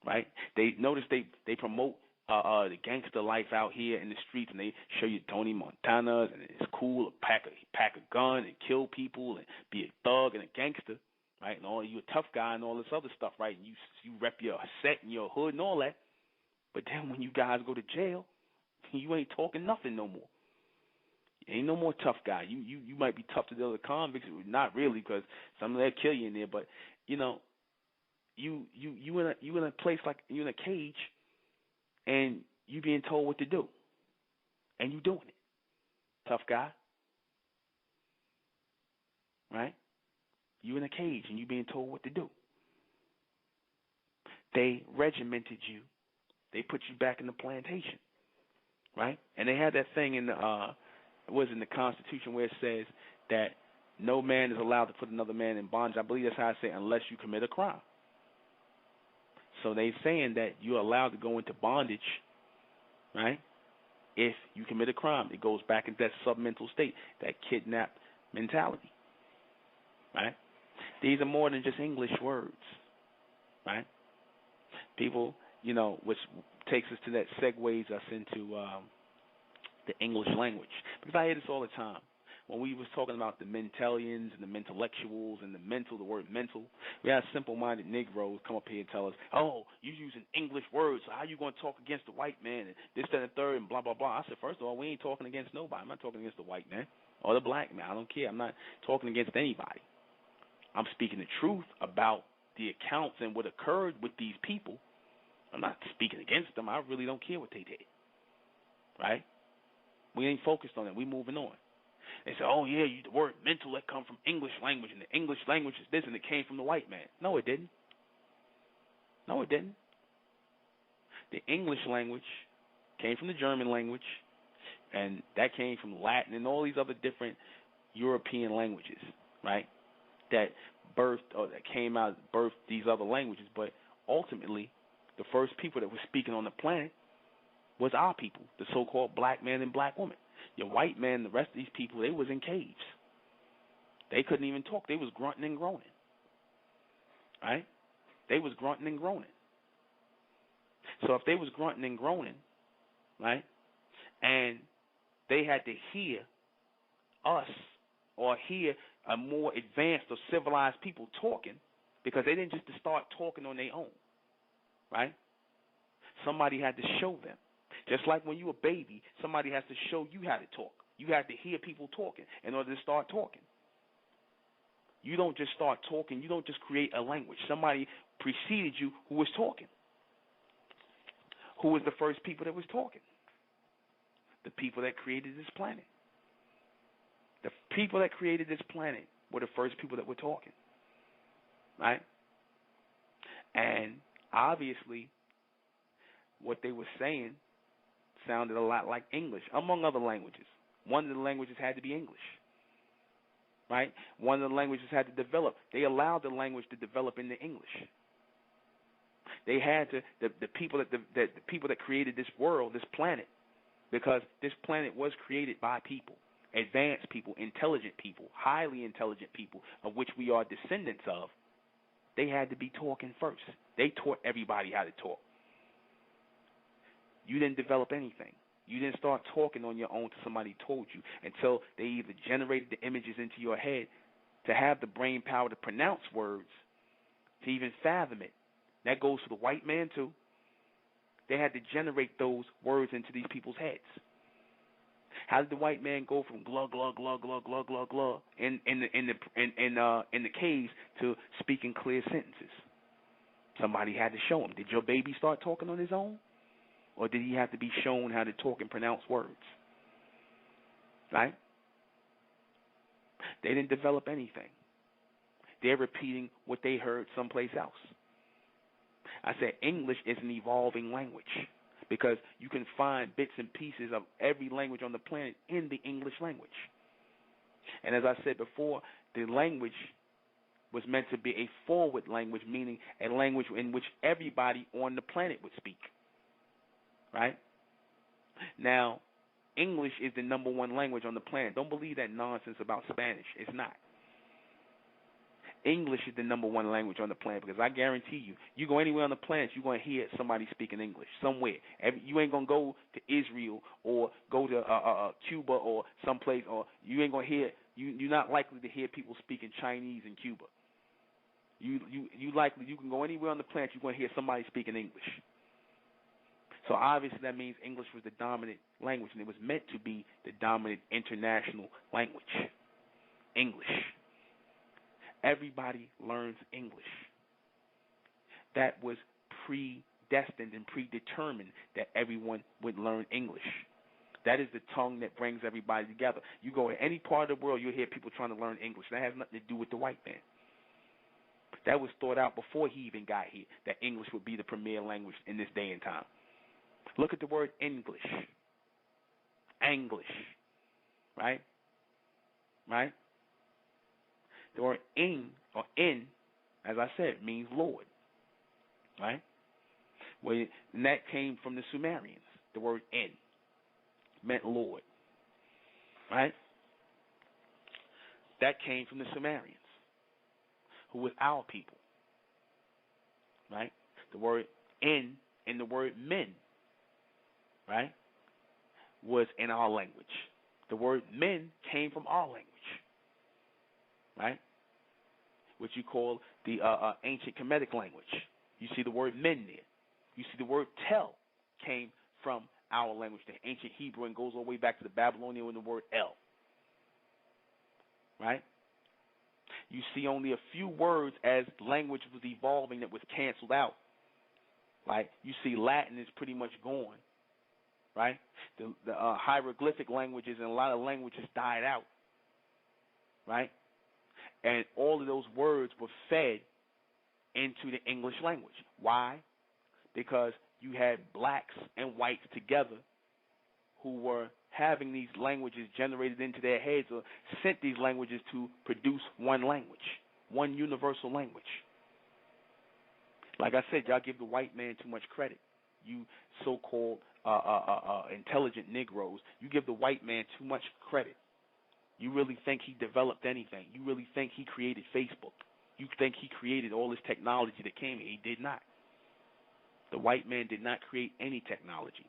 Speaker 1: right? They promote the gangster life out here in the streets, and they show you Tony Montana's, and it's cool to pack a gun and kill people and be a thug and a gangster, right? And all you a tough guy and all this other stuff, right? And you rep your set and your hood and all that. But then when you guys go to jail, you ain't talking nothing no more. Ain't no more tough guy. You might be tough to the other convicts, not really, because some of them kill you in there. But you know, you in a place like you in a cage, and you being told what to do, and you doing it. Tough guy, right? You in a cage and you being told what to do. They regimented you. They put you back in the plantation, right? And they had that thing in the in the Constitution where it says that no man is allowed to put another man in bondage. I believe that's how I say, unless you commit a crime. So they saying that you're allowed to go into bondage, right? If you commit a crime, it goes back into that submental state, that kidnap mentality, right? These are more than just English words, right? People, which takes us to that, segues us into the English language. Because I hear this all the time. When we was talking about the mentalians and the intellectuals and the word mental, we have simple-minded Negroes come up here and tell us, oh, you're using English words, so how you going to talk against the white man and this, that, and the third, and blah, blah, blah. I said, first of all, we ain't talking against nobody. I'm not talking against the white man or the black man. I don't care. I'm not talking against anybody. I'm speaking the truth about the accounts and what occurred with these people. I'm not speaking against them. I really don't care what they did, right? We ain't focused on it. We moving on. They say, oh, yeah, the word mental, that come from English language, and the English language is this, and it came from the white man. No, it didn't. No, it didn't. The English language came from the German language, and that came from Latin and all these other different European languages, right, that birthed these other languages. But ultimately, the first people that were speaking on the planet was our people, the so-called black man and black woman. Your white man, the rest of these people, they was in caves. They couldn't even talk. They was grunting and groaning, right? They was grunting and groaning. So if they was grunting and groaning, right, and they had to hear us or hear a more advanced or civilized people talking, because they didn't just start talking on their own, right? Somebody had to show them. Just like when you a baby, somebody has to show you how to talk. You have to hear people talking in order to start talking. You don't just start talking. You don't just create a language. Somebody preceded you who was talking. Who was the first people that was talking? The people that created this planet. The people that created this planet were the first people that were talking, right? And obviously, what they were saying sounded a lot like English, among other languages. One of the languages had to be English, right? One of the languages had to develop. They allowed the language to develop into English. They had to, the people that created this world, this planet, because this planet was created by people, advanced people, intelligent people, highly intelligent people, of which we are descendants of. They had to be talking first. They taught everybody how to talk. You didn't develop anything. You didn't start talking on your own till somebody told you, until they either generated the images into your head to have the brain power to pronounce words, to even fathom it. That goes for the white man too. They had to generate those words into these people's heads. How did the white man go from glug glug glug glug glug glug glug in the caves to speaking clear sentences? Somebody had to show him. Did your baby start talking on his own? Or did he have to be shown how to talk and pronounce words? right? They didn't develop anything. They're repeating what they heard someplace else. I said English is an evolving language because you can find bits and pieces of every language on the planet in the English language. And as I said before, the language was meant to be a forward language, meaning a language in which everybody on the planet would speak. Right? Now, English is the number one language on the planet. Don't believe that nonsense about Spanish. It's not. English is the number one language on the planet because I guarantee you, you go anywhere on the planet, you're going to hear somebody speaking English somewhere. You ain't going to go to Israel or go to Cuba or someplace, or you ain't going to hear, you're not likely to hear people speaking Chinese in Cuba. You can go anywhere on the planet, you're going to hear somebody speaking English. So obviously that means English was the dominant language, and it was meant to be the dominant international language. English. Everybody learns English. That was predestined and predetermined that everyone would learn English. That is the tongue that brings everybody together. You go in any part of the world, you'll hear people trying to learn English. That has nothing to do with the white man. That was thought out before he even got here, that English would be the premier language in this day and time. Look at the word English. Anglish. Right? Right? The word in, or in, as I said, means Lord. Right? And that came from the Sumerians. The word in meant Lord. Right? That came from the Sumerians, who was our people. Right? The word in and the word men, right, was in our language. The word men came from our language. Right? Which you call the ancient Kemetic language. You see the word men there. You see the word tell came from our language, the ancient Hebrew, and goes all the way back to the Babylonian with the word el. Right? You see only a few words as language was evolving that was canceled out. Right? You see Latin is pretty much gone. Right? The hieroglyphic languages and a lot of languages died out. Right? And all of those words were fed into the English language. Why? Because you had blacks and whites together who were having these languages generated into their heads, or sent these languages to produce one language, one universal language. Like I said, y'all give the white man too much credit. You so-called intelligent Negroes, you give the white man too much credit. You really think he developed anything. You really think he created Facebook. You think he created all this technology that came here. He did not. The white man did not create any technology.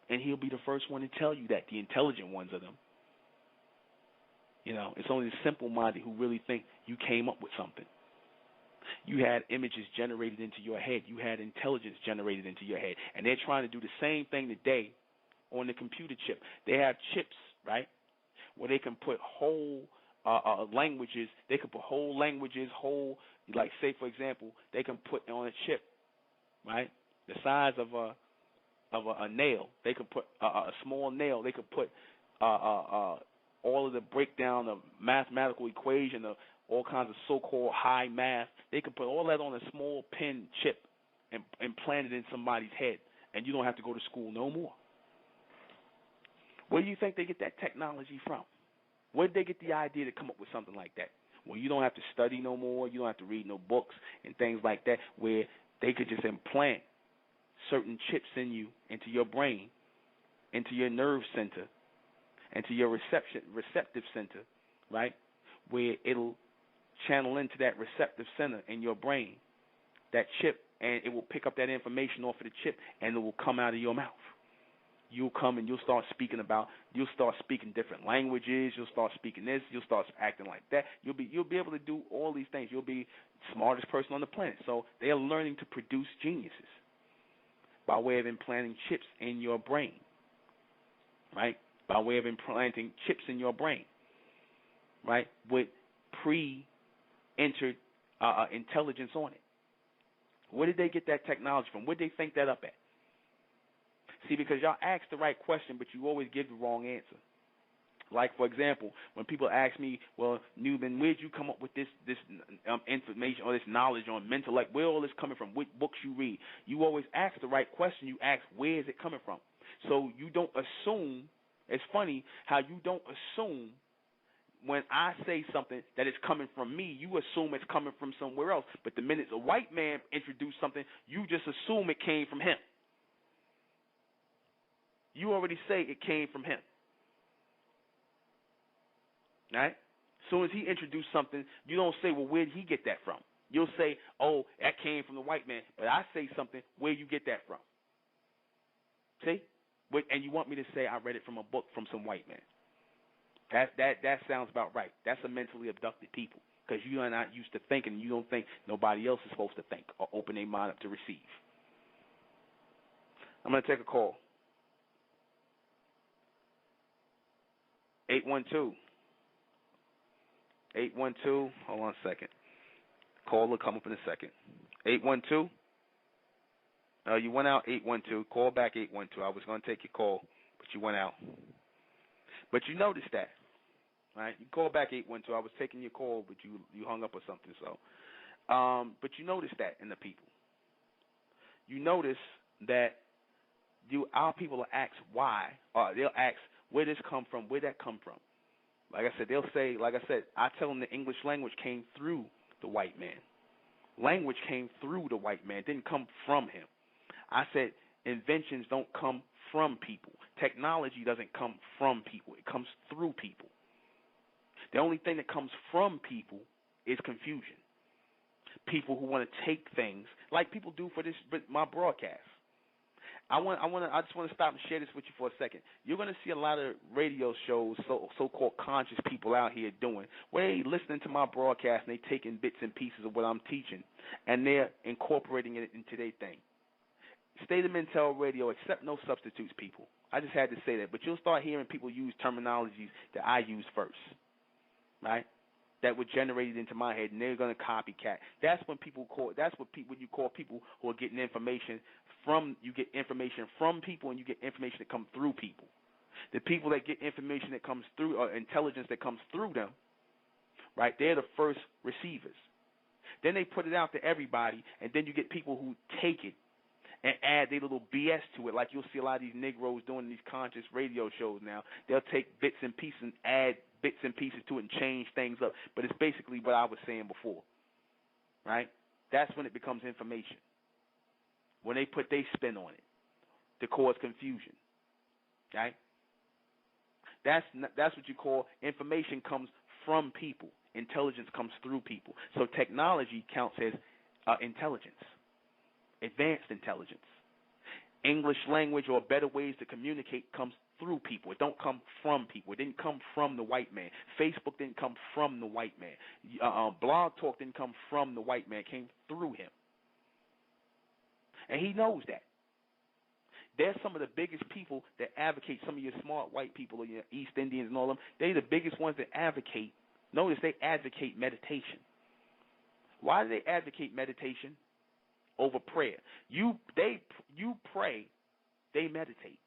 Speaker 1: And he'll be the first one to tell you that, the intelligent ones of them. You know, it's only the simple-minded who really think you came up with something. You had images generated into your head. You had intelligence generated into your head. And they're trying to do the same thing today on the computer chip. They have chips, right, where they can put whole languages. They can put whole languages, like say, for example, they can put on a chip, right, the size of a nail. They could put a small nail. They could put all of the breakdown of mathematical equation of all kinds of so-called high math. They could put all that on a small pin chip and implant it in somebody's head, and you don't have to go to school no more. Where do you think they get that technology from? Where did they get the idea to come up with something like that? Well, you don't have to study no more. You don't have to read no books and things like that, where they could just implant certain chips in you, into your brain, into your nerve center, into your receptive center, right, where it'll channel into that receptive center in your brain, that chip, and it will pick up that information off of the chip, and it will come out of your mouth. You'll come and you'll start speaking different languages. You'll start speaking this. You'll start acting like that. You'll be able to do all these things. You'll be the smartest person on the planet. So they are learning to produce geniuses by way of implanting chips in your brain, right? By way of implanting chips in your brain, right, with pre-entered intelligence on it. Where did they get that technology from? Where did they think that up at? See, because y'all ask the right question, but you always give the wrong answer. Like, for example, when people ask me, well, Newman, where'd you come up with this information or this knowledge on mental? Like, where all this coming from? What books you read? You always ask the right question. You ask, where is it coming from? So you don't assume. It's funny how you don't assume when I say something that it's coming from me. You assume it's coming from somewhere else. But the minute a white man introduced something, you just assume it came from him. You already say it came from him. Right? As soon as he introduced something, you don't say, well, where did he get that from? You'll say, oh, that came from the white man. But I say something, where you get that from? See? And you want me to say I read it from a book from some white man. That sounds about right. That's a mentally abducted people, because you are not used to thinking. You don't think nobody else is supposed to think or open their mind up to receive. I'm going to take a call. 812. Hold on a second. Call will come up in a second. 812. You went out. 812. Call back 812. I was going to take your call, but you went out. But you noticed that, right? You called back 812. I was taking your call, but you hung up or something. So, but you noticed that in the people. You notice that our people will ask why. They'll ask where this come from, where that come from. Like I said, they'll say, like I said, I tell them the English language came through the white man. Language came through the white man. It didn't come from him. I said inventions don't come from people. Technology doesn't come from people. It comes through people. The only thing that comes from people is confusion. People who want to take things like people do for my broadcast. I just want to stop and share this with you for a second. You're going to see a lot of radio shows, so-called conscious people out here doing, where they listening to my broadcast and they taking bits and pieces of what I'm teaching, and they're incorporating it into their thing. State of Mental Radio, accept no substitutes, people. I just had to say that. But you'll start hearing people use terminologies that I use first, right? That were generated into my head, and they're going to copycat. That's when people call. When you call people who are getting information from. You get information from people, and you get information that comes through people. The people that get information that comes through, or intelligence that comes through them, right? They're the first receivers. Then they put it out to everybody, and then you get people who take it and add their little BS to it. Like you'll see a lot of these Negroes doing these conscious radio shows now. They'll take bits and pieces and add bits and pieces to it and change things up. But it's basically what I was saying before, right? That's when it becomes information. When they put their spin on it to cause confusion, right? That's what you call information comes from people. Intelligence comes through people. So technology counts as intelligence. Advanced intelligence. English language or better ways to communicate comes through people. It don't come from people. It didn't come from the white man. Facebook didn't come from the white man. Blog Talk didn't come from the white man. It came through him. And he knows that. They're some of the biggest people that advocate, some of your smart white people or your East Indians and all them. They're the biggest ones that advocate. Notice they advocate meditation. Why do they advocate meditation over prayer? You pray, they meditate.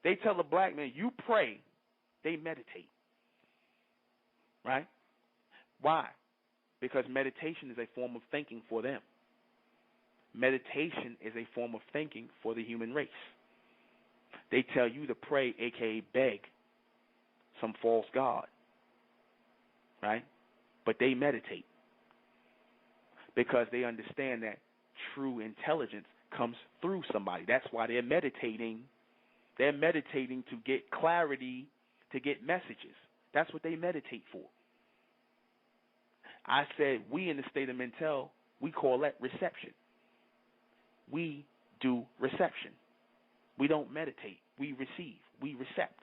Speaker 1: They tell the black man, you pray, they meditate. Right? Why? Because meditation is a form of thinking for them. Meditation is a form of thinking for the human race. They tell you to pray, a.k.a. beg some false god. Right? But they meditate. Because they understand that true intelligence comes through somebody. That's why they're meditating. They're meditating to get clarity, to get messages. That's what they meditate for. I said we in the state of mental, we call that reception. We do reception. We don't meditate. We receive. We recept.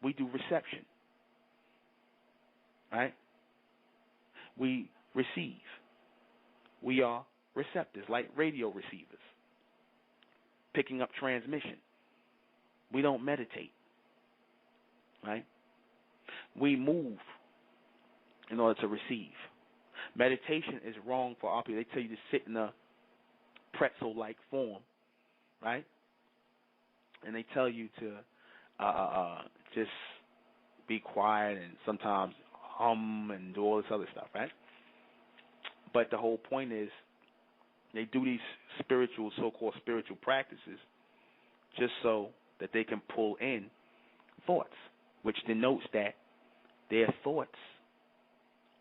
Speaker 1: We do reception. Right? We receive. We are receptors, like radio receivers, picking up transmission. We don't meditate. Right? We move in order to receive. Meditation is wrong for our people. They tell you to sit in a pretzel-like form, right? And they tell you to just be quiet and sometimes hum and do all this other stuff, right? But the whole point is they do these spiritual, so-called spiritual practices just so that they can pull in thoughts, which denotes that their thoughts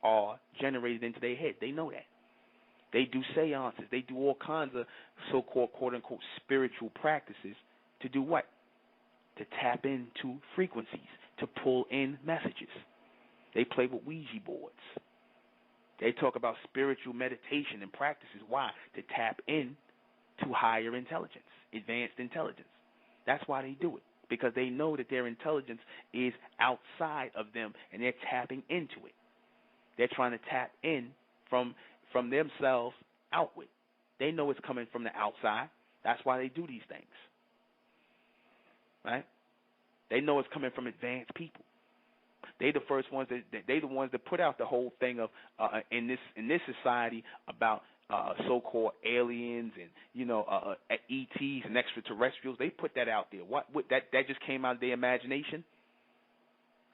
Speaker 1: are generated into their head. They know that. They do seances. They do all kinds of so-called, quote-unquote, spiritual practices to do what? To tap into frequencies, to pull in messages. They play with Ouija boards. They talk about spiritual meditation and practices. Why? To tap in to higher intelligence, advanced intelligence. That's why they do it, because they know that their intelligence is outside of them and they're tapping into it. They're trying to tap in from themselves outward. They know it's coming from the outside. That's why they do these things. Right? They know it's coming from advanced people. They the first ones that put out the whole thing of in this society about so-called aliens and ETs and extraterrestrials. They put that out there. What that just came out of their imagination,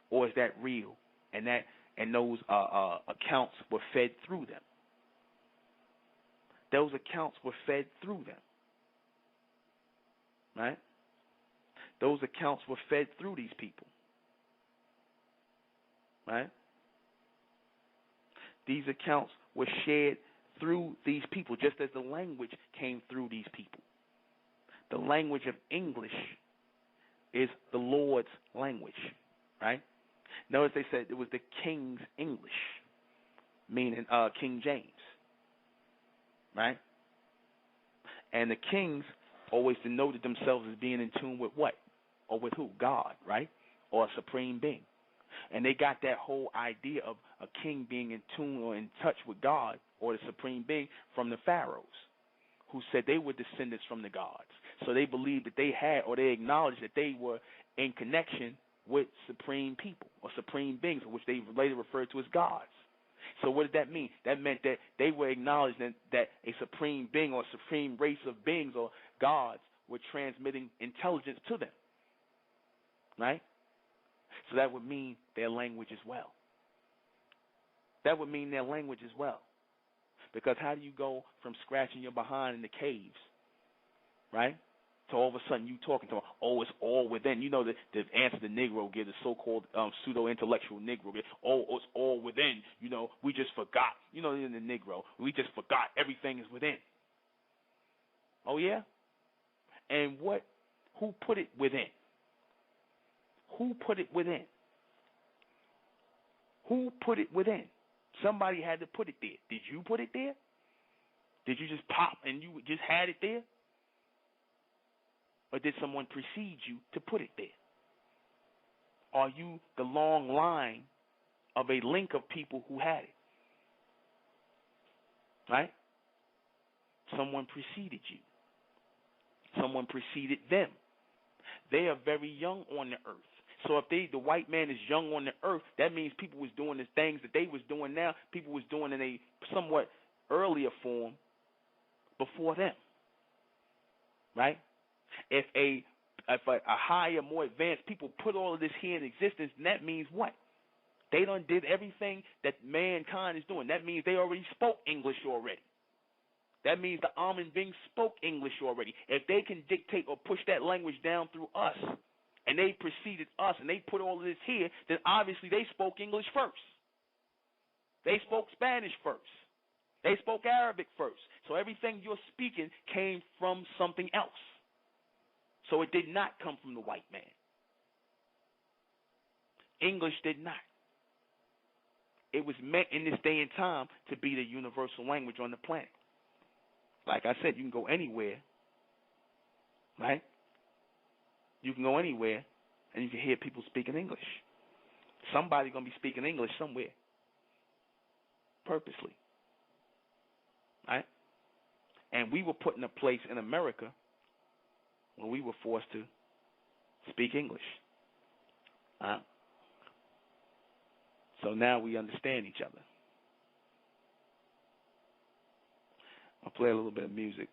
Speaker 1: or is that real? And those accounts were fed through them. Those accounts were fed through them. Right? Those accounts were fed through these people. Right? These accounts were shared through these people, just as the language came through these people. The language of English is the Lord's language, right? Notice they said it was the King's English, meaning King James, right? And the kings always denoted themselves as being in tune with what? Or with who? God, right? Or a supreme being. And they got that whole idea of a king being in tune or in touch with God or the supreme being from the pharaohs, who said they were descendants from the gods. So they believed that they had, or they acknowledged that they were in connection with supreme people or supreme beings, which they later referred to as gods. So what did that mean? That meant that they were acknowledging that a supreme being or a supreme race of beings or gods were transmitting intelligence to them, right? So that would mean their language as well. That would mean their language as well. Because how do you go from scratching your behind in the caves, right, to all of a sudden you talking to them, oh, it's all within. You know the answer the Negro gives, the so-called pseudo-intellectual Negro gives, oh, it's all within. We just forgot. In the Negro, we just forgot everything is within. Oh, yeah? And who put it within? Who put it within? Who put it within? Somebody had to put it there. Did you put it there? Did you just pop and you just had it there? Or did someone precede you to put it there? Are you the long line of a link of people who had it? Right? Someone preceded you. Someone preceded them. They are very young on the earth. So if the white man is young on the earth, that means people was doing the things that they was doing now. People was doing in a somewhat earlier form before them, right? If a higher, more advanced people put all of this here in existence, then that means what? They done did everything that mankind is doing. That means they already spoke English already. That means the Amen beings spoke English already. If they can dictate or push that language down through us, and they preceded us, and they put all of this here, then obviously they spoke English first. They spoke Spanish first. They spoke Arabic first. So everything you're speaking came from something else. So it did not come from the white man. English did not. It was meant in this day and time to be the universal language on the planet. Like I said, you can go anywhere, right? You can go anywhere, and you can hear people speaking English. Somebody's going to be speaking English somewhere, purposely, right? And we were put in a place in America where we were forced to speak English. So now we understand each other. I'll play a little bit of music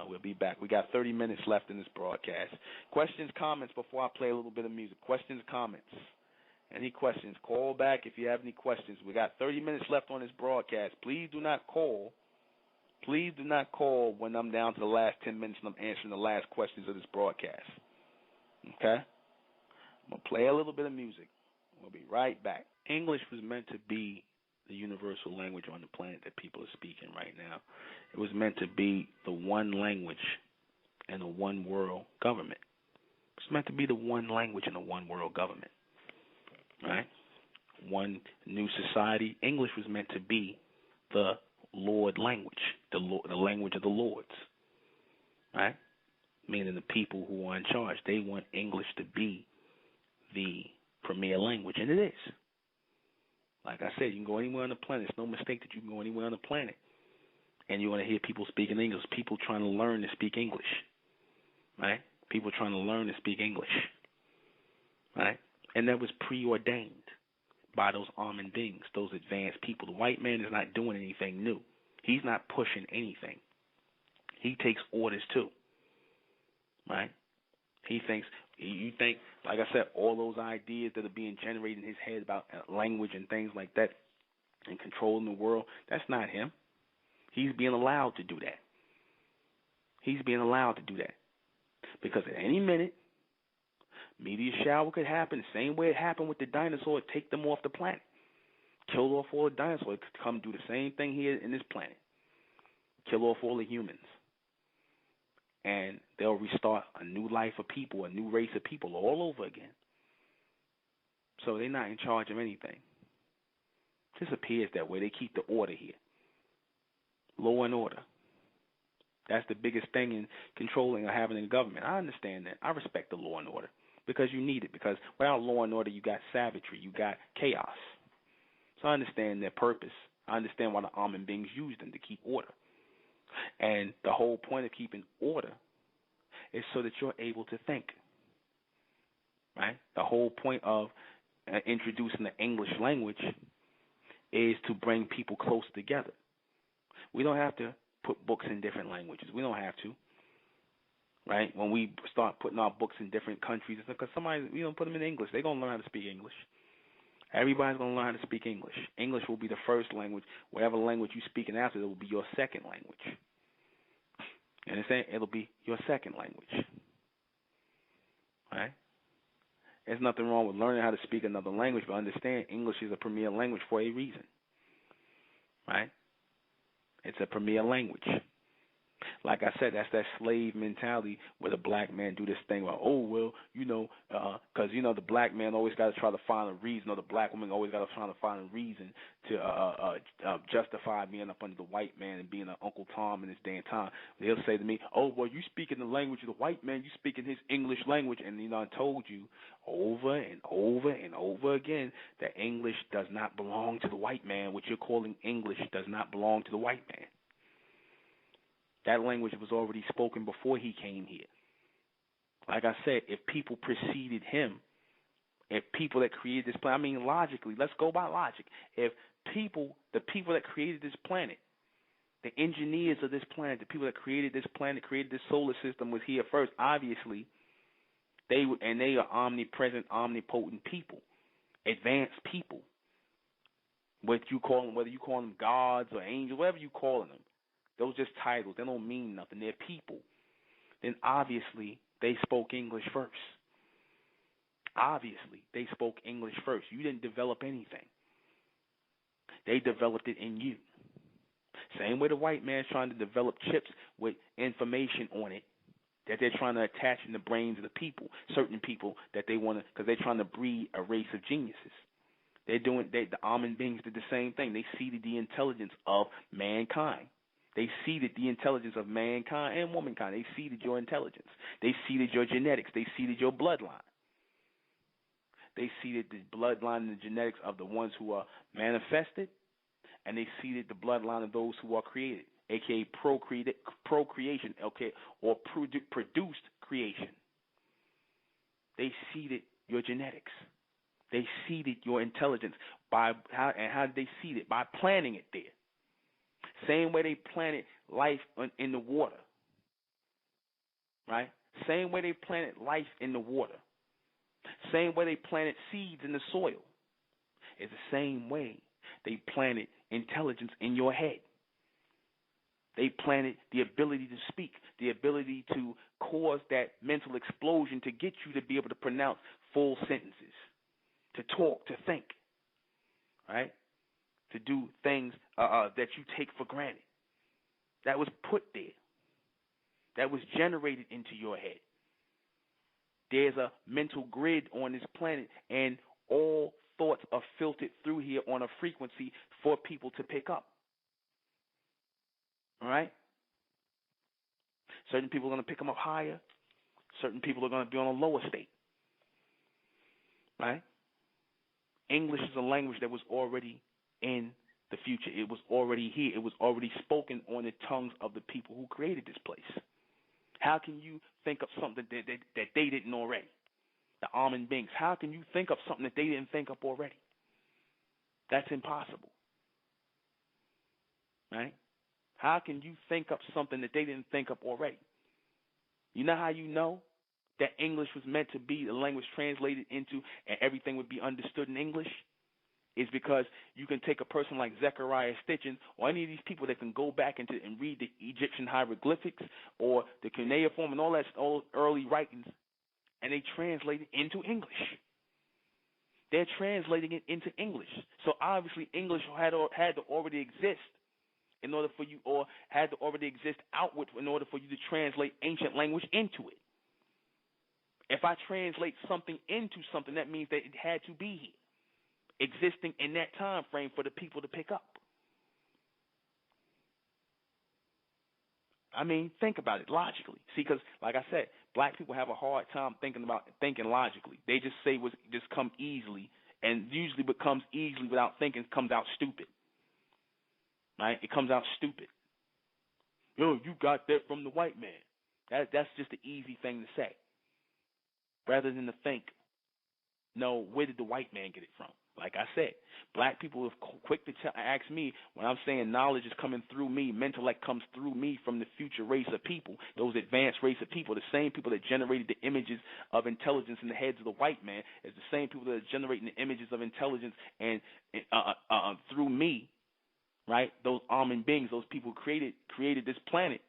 Speaker 1: We'll be back. We got 30 minutes left in this broadcast. Questions, comments before I play a little bit of music. Questions, comments. Any questions? Call back if you have any questions. We got 30 minutes left on this broadcast. Please do not call. Please do not call when I'm down to the last 10 minutes and I'm answering the last questions of this broadcast. Okay? I'm going to play a little bit of music. We'll be right back. English was meant to be the universal language on the planet that people are speaking right now. It was meant to be the one language and the one world government. It's meant to be the one language and the one world government. Right? One new society. English was meant to be the Lord language, the language of the lords. Right? Meaning the people who are in charge. They want English to be the premier language, and it is. Like I said, you can go anywhere on the planet. It's no mistake that you can go anywhere on the planet, and you're going to hear people speaking English, people trying to learn to speak English, right? People trying to learn to speak English, right? And that was preordained by those almond beings, those advanced people. The white man is not doing anything new. He's not pushing anything. He takes orders too, right? He thinks, you think, like I said, all those ideas that are being generated in his head about language and things like that and controlling the world, that's not him. He's being allowed to do that. He's being allowed to do that. Because at any minute, meteor shower could happen the same way it happened with the dinosaurs, take them off the planet. Kill off all the dinosaurs, come do the same thing here in this planet. Kill off all the humans. And they'll restart a new life of people, a new race of people all over again. So they're not in charge of anything. It just appears that way. They keep the order here. Law and order. That's the biggest thing in controlling or having a government. I understand that. I respect the law and order because you need it. Because without law and order, you got savagery. You got chaos. So I understand their purpose. I understand why the almond beings use them to keep order. And the whole point of keeping order is so that you're able to think, right? The whole point of introducing the English language is to bring people close together. We don't have to put books in different languages. We don't have to, right? When we start putting our books in different countries, it's because somebody, we don't put them in English. They're going to learn how to speak English. Everybody's going to learn how to speak English. English will be the first language. Whatever language you speak after, it will be your second language. You understand? It'll be your second language. Right? There's nothing wrong with learning how to speak another language, but understand English is a premier language for a reason. Right? It's a premier language. Like I said, that's that slave mentality where the black man do this thing where, oh, well, because, the black man always got to try to find a reason, or the black woman always got to try to find a reason to justify being up under the white man and being an Uncle Tom in this day and time. They'll say to me, oh, well, you speak in the language of the white man, you speak in his English language. And, I told you over and over and over again that English does not belong to the white man. What you're calling English does not belong to the white man. That language was already spoken before he came here. Like I said, if people preceded him, if people that created this planet, logically, let's go by logic. If the people that created this planet, the engineers of this planet, the people that created this planet, created this solar system was here first, obviously, they are omnipresent, omnipotent people, advanced people. Whether you call them gods or angels, whatever you call them. Those are just titles. They don't mean nothing. They're people. Then obviously they spoke English first. Obviously they spoke English first. You didn't develop anything. They developed it in you. Same way the white man's trying to develop chips with information on it that they're trying to attach in the brains of the people, certain people that they want to, because they're trying to breed a race of geniuses. The almond beings did the same thing. They seeded the intelligence of mankind. They seeded the intelligence of mankind and womankind. They seeded your intelligence. They seeded your genetics. They seeded your bloodline. They seeded the bloodline and the genetics of the ones who are manifested, and they seeded the bloodline of those who are created, a.k.a. procreation, okay, or produced creation. They seeded your genetics. They seeded your intelligence. How did they seed it? By planting it there. Same way they planted life in the water. right? Same way they planted life in the water, same way they planted seeds in the soil, is the same way they planted intelligence in your head. They planted the ability to speak, the ability to cause that mental explosion to get you to be able to pronounce full sentences, to talk, to think, right? To do things that you take for granted. That was put there. That was generated into your head. There's a mental grid on this planet, and all thoughts are filtered through here on a frequency for people to pick up. All right? Certain people are going to pick them up higher. Certain people are going to be on a lower state. Right? English is a language that was already in the future. It was already here. It was already spoken on the tongues of the people who created this place. How can you think of something that they didn't already? The almond beings. How can you think of something that they didn't think up already? That's impossible. Right? How can you think up something that they didn't think up already? You know how you know that English was meant to be the language translated into and everything would be understood in English? Is because you can take a person like ᴍᴇɪ or any of these people that can go back and read the Egyptian hieroglyphics or the cuneiform and all early writings, and they translate it into English. They're translating it into English. So obviously English had to already exist in order for you, or had to already exist outward in order for you to translate ancient language into it. If I translate something into something, that means that it had to be here, existing in that time frame for the people to pick up. I mean, think about it logically. See, because like I said, black people have a hard time thinking logically. They just say what just come easily, and usually what comes easily without thinking comes out stupid. Right? It comes out stupid. Yo, you got that from the white man. That's just an easy thing to say, rather than to think, no, where did the white man get it from? Like I said, black people are quick to ask me when I'm saying knowledge is coming through me, intellect comes through me from the future race of people, those advanced race of people, the same people that generated the images of intelligence in the heads of the white man is the same people that are generating the images of intelligence and through me, right? Those almond beings, those people who created this planet.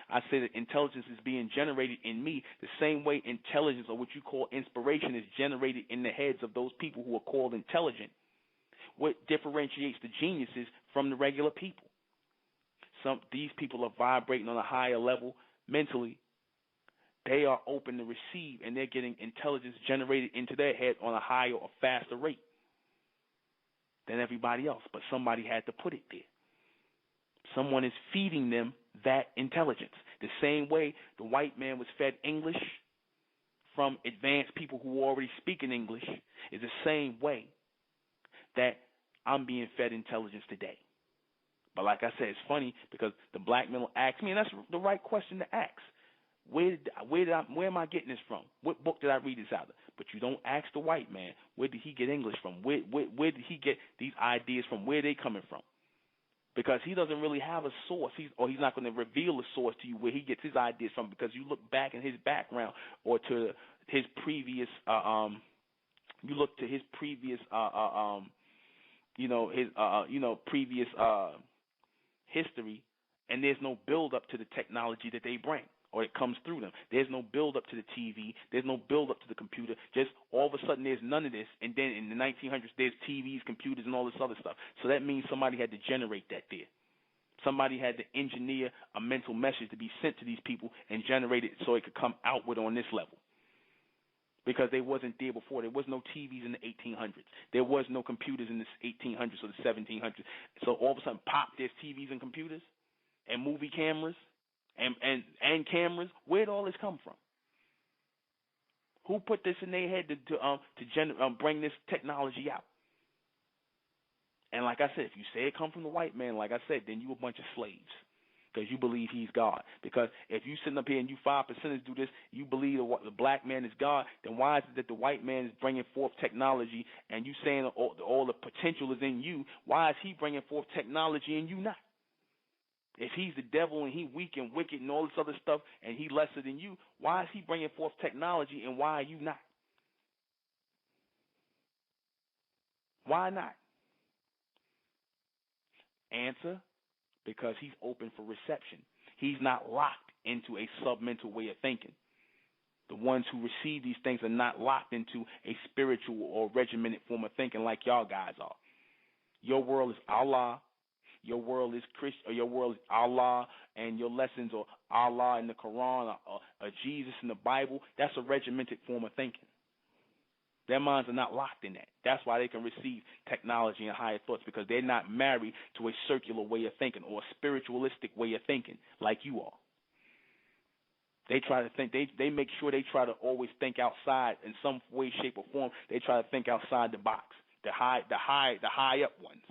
Speaker 1: I say that intelligence is being generated in me the same way intelligence, or what you call inspiration, is generated in the heads of those people who are called intelligent. What differentiates the geniuses from the regular people? These people are vibrating on a higher level mentally. They are open to receive, and they're getting intelligence generated into their head on a higher or faster rate than everybody else. But somebody had to put it there. Someone is feeding them that intelligence. The same way the white man was fed English from advanced people who were already speaking English is the same way that I'm being fed intelligence today. But like I said, it's funny because the black man will ask me, and that's the right question to ask. Where am I getting this from? What book did I read this out of? But you don't ask the white man, where did he get English from? Where did he get these ideas from? Where are they coming from? Because he doesn't really have a source, he's not going to reveal a source to you where he gets his ideas from. Because you look back in his background or to his previous, previous history, and there's no build up to the technology that they bring, or it comes through them. There's no build up to the TV. There's no build up to the computer. Just all of a sudden there's none of this, and then in the 1900s there's TVs, computers, and all this other stuff. So that means somebody had to generate that there. Somebody had to engineer a mental message to be sent to these people and generate it so it could come outward on this level. Because they wasn't there before. There was no TVs in the 1800s. There was no computers in the 1800s or the 1700s. So all of a sudden, pop, there's TVs and computers and movie cameras and cameras. Where'd all this come from? Who put this in their head to bring this technology out? And like I said, if you say it come from the white man, like I said, then you a bunch of slaves. Because you believe he's God. Because if you sitting up here and you 5% do this, you believe the black man is God, then why is it that the white man is bringing forth technology and you saying all the potential is in you? Why is he bringing forth technology and you not? If he's the devil and he weak and wicked and all this other stuff and he lesser than you, why is he bringing forth technology and why are you not? Why not? Answer, because he's open for reception. He's not locked into a submental way of thinking. The ones who receive these things are not locked into a spiritual or regimented form of thinking like y'all guys are. Your world is Allah. Your world is Christ, or your world is Allah, and your lessons are Allah in the Quran or Jesus in the Bible. That's a regimented form of thinking. Their minds are not locked in that. That's why they can receive technology and higher thoughts, because they're not married to a circular way of thinking or a spiritualistic way of thinking like you are. They try to think. They make sure they try to always think outside in some way, shape, or form. They try to think outside the box. The high up ones,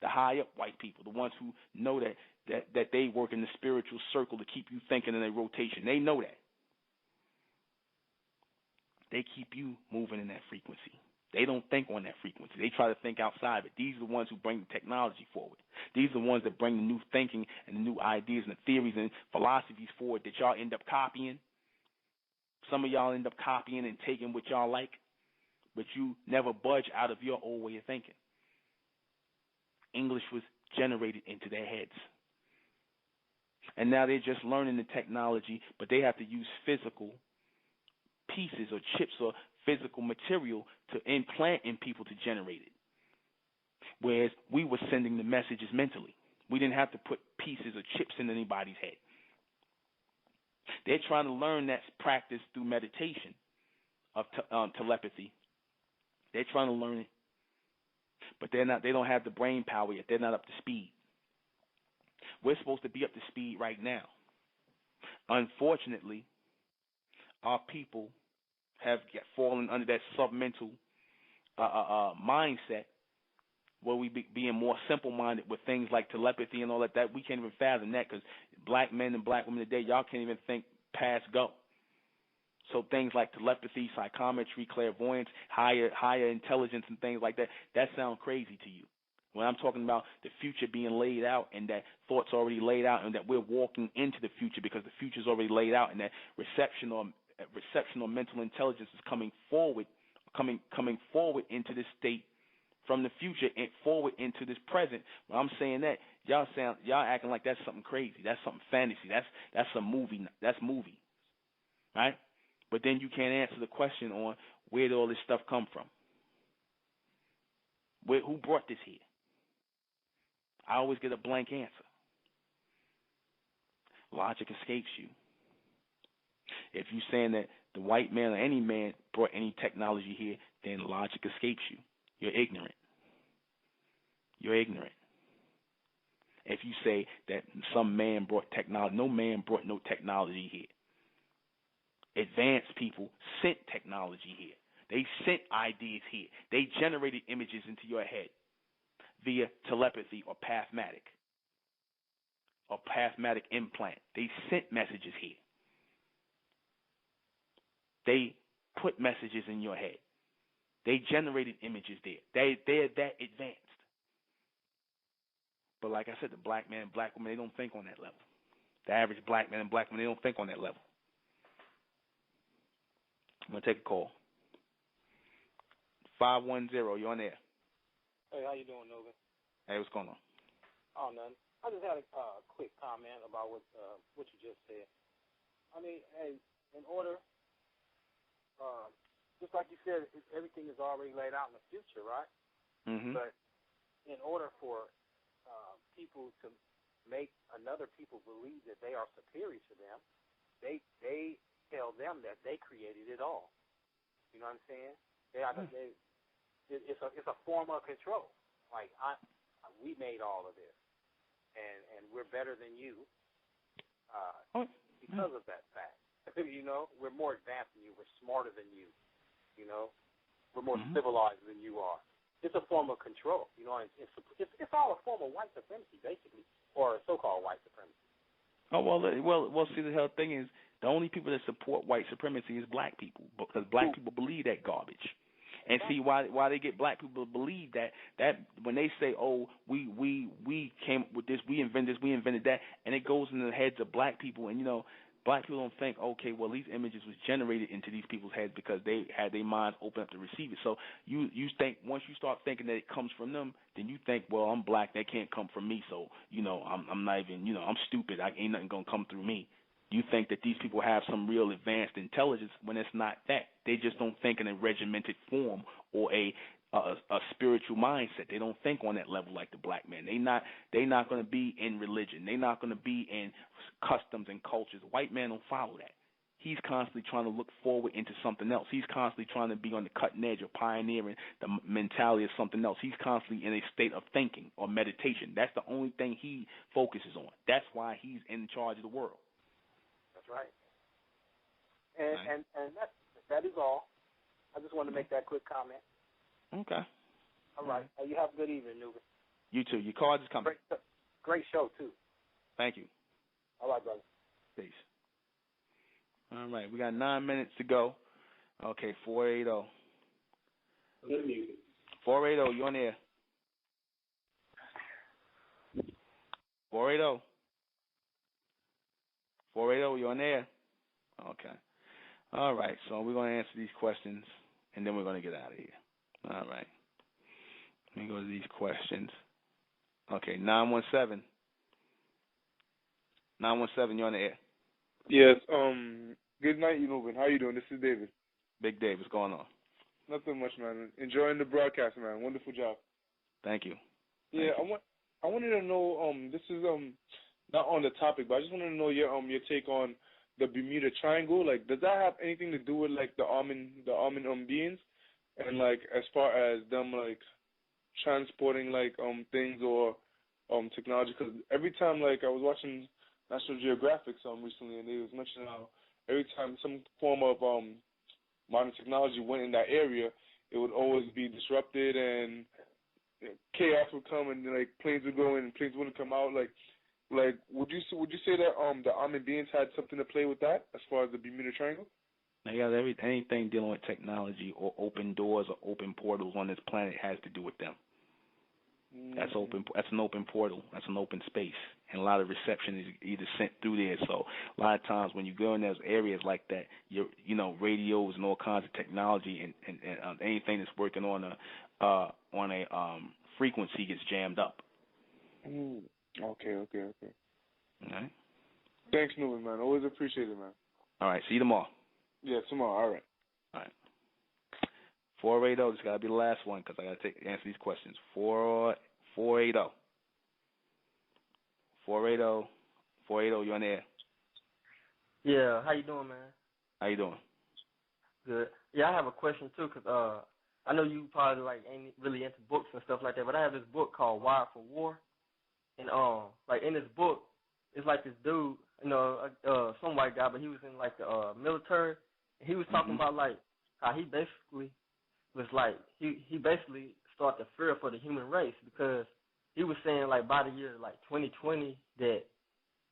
Speaker 1: the high up white people, the ones who know that they work in the spiritual circle to keep you thinking in a rotation. They know that. They keep you moving in that frequency. They don't think on that frequency. They try to think outside of it. These are the ones who bring the technology forward. These are the ones that bring the new thinking and the new ideas and the theories and philosophies forward that y'all end up copying. Some of y'all end up copying and taking what y'all like, but you never budge out of your old way of thinking. English was generated into their heads. And now they're just learning the technology, but they have to use physical pieces or chips or physical material to implant in people to generate it. Whereas we were sending the messages mentally. We didn't have to put pieces or chips in anybody's head. They're trying to learn that practice through meditation of telepathy. They're trying to learn it, but they're not. They don't have the brain power yet. They're not up to speed. We're supposed to be up to speed right now. Unfortunately, our people have fallen under that submental mindset where we being more simple-minded with things like telepathy and all that. We can't even fathom that, because black men and black women today, y'all can't even think past go. So things like telepathy, psychometry, clairvoyance, higher intelligence and things like that sound crazy to you. When I'm talking about the future being laid out and that thoughts already laid out and that we're walking into the future because the future's already laid out and that reception or mental intelligence is coming forward into this state from the future and forward into this present. When I'm saying that, y'all acting like that's something crazy. That's something fantasy. That's a movie. That's movie, right? But then you can't answer the question on where did all this stuff come from? Who brought this here? I always get a blank answer. Logic escapes you. If you're saying that the white man or any man brought any technology here, then logic escapes you. You're ignorant. You're ignorant. If you say that some man brought technology, no man brought no technology here. Advanced people sent technology here. They sent ideas here. They generated images into your head via telepathy or pathmatic implant. They sent messages here. They put messages in your head. They generated images there. They're that advanced. But like I said, the black man and black woman, they don't think on that level. The average black man and black woman, they don't think on that level. I'm going to take a call. 510, you're on there.
Speaker 2: Hey, how you doing, Nova?
Speaker 1: Hey, what's going on?
Speaker 2: Oh, nothing. I just had a quick comment about what you just said. I mean, hey, in order, just like you said, everything is already laid out in the future, right?
Speaker 1: Mm-hmm.
Speaker 2: But in order for people to make another people believe that they are superior to them, they tell them that they created it all. You know what I'm saying? It's a form of control. Like we made all of this, and we're better than you because of that fact. You know, we're more advanced than you. We're smarter than you. You know, we're more civilized than you are. It's a form of control. You know, it's all a form of white supremacy, basically, or so-called white supremacy.
Speaker 1: Oh well. See, the whole thing is the only people that support white supremacy is black people, because black people believe that garbage. And see why they get black people to believe that when they say, oh, we came up with this, we invented that, and it goes in the heads of black people, and black people don't think, okay, well, these images was generated into these people's heads because they had their minds open up to receive it. So you think once you start thinking that it comes from them, then you think, well, I'm black, that can't come from me, so I'm not even, I'm stupid, ain't nothing gonna come through me. You think that these people have some real advanced intelligence when it's not that. They just don't think in a regimented form or a spiritual mindset. They don't think on that level like the black man. They not going to be in religion. They're not going to be in customs and cultures. The white man don't follow that. He's constantly trying to look forward into something else. He's constantly trying to be on the cutting edge or pioneering the mentality of something else. He's constantly in a state of thinking or meditation. That's the only thing he focuses on. That's why he's in charge of the world.
Speaker 2: That's right. And that is all. I just wanted to make that quick comment.
Speaker 1: Okay.
Speaker 2: All right. You have a good evening, Nuben.
Speaker 1: You too. Your card is coming.
Speaker 2: Great show, too.
Speaker 1: Thank you.
Speaker 2: All right, brother.
Speaker 1: Peace. All right. We got 9 minutes to go. Okay, 480. 480, you're on air. 480. 480, you're on air. Okay. All right. So we're going to answer these questions, and then we're going to get out of here. All right. Let me go to these questions. Okay, 917. 917, you're on the air.
Speaker 3: Yes, good night, Nuben. How you doing? This is David.
Speaker 1: Big Dave, what's going on?
Speaker 3: Nothing much, man. Enjoying the broadcast, man. Wonderful job.
Speaker 1: Thank you.
Speaker 3: Yeah,
Speaker 1: Thank you.
Speaker 3: I wanted to know, this is not on the topic, but I just wanted to know your take on the Bermuda Triangle. Like, does that have anything to do with like the almond beings? And like as far as them like transporting like things or technology, because every time like I was watching National Geographic recently, and they was mentioning how every time some form of modern technology went in that area, it would always be disrupted and chaos would come, and like planes would go in and planes wouldn't come out. Like would you say that the almond beings had something to play with that as far as the Bermuda Triangle?
Speaker 1: Yeah, anything dealing with technology or open doors or open portals on this planet has to do with them. That's open. That's an open portal. That's an open space, and a lot of reception is either sent through there. So a lot of times when you go in those areas like that, radios and all kinds of technology and anything that's working on a frequency gets jammed up.
Speaker 3: Okay. All
Speaker 1: right.
Speaker 3: Thanks, Nuben, man. Always appreciate it, man.
Speaker 1: All right. See you tomorrow.
Speaker 3: Yeah, tomorrow. All right.
Speaker 1: 480. This got to be the last one because I got to answer these questions. 480. 480. 480. You're on the air.
Speaker 4: Yeah. How you doing, man?
Speaker 1: How you doing?
Speaker 4: Good. Yeah, I have a question too because I know you probably like ain't really into books and stuff like that, but I have this book called Wired for War, and like in this book, it's like this dude, some white guy, but he was in like the military. And he was talking about like how he basically was like he basically started to fear for the human race because he was saying like by the year like 2020 that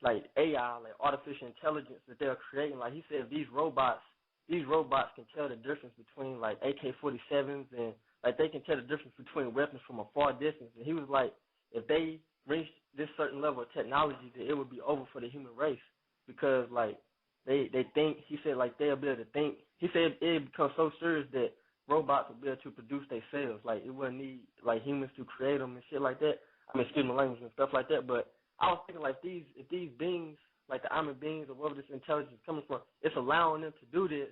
Speaker 4: like AI, like artificial intelligence that they're creating, like he said these robots can tell the difference between like AK-47s and like they can tell the difference between weapons from a far distance. And he was like, if they reach this certain level of technology, that it would be over for the human race because like they think, he said like they'll be able to think. He said it becomes so serious that robots will be able to produce themselves. Like it wouldn't need like humans to create them and shit like that. I mean, excuse my language and stuff like that. But I was thinking like if these beings, like the almond beings or wherever this intelligence is coming from, it's allowing them to do this,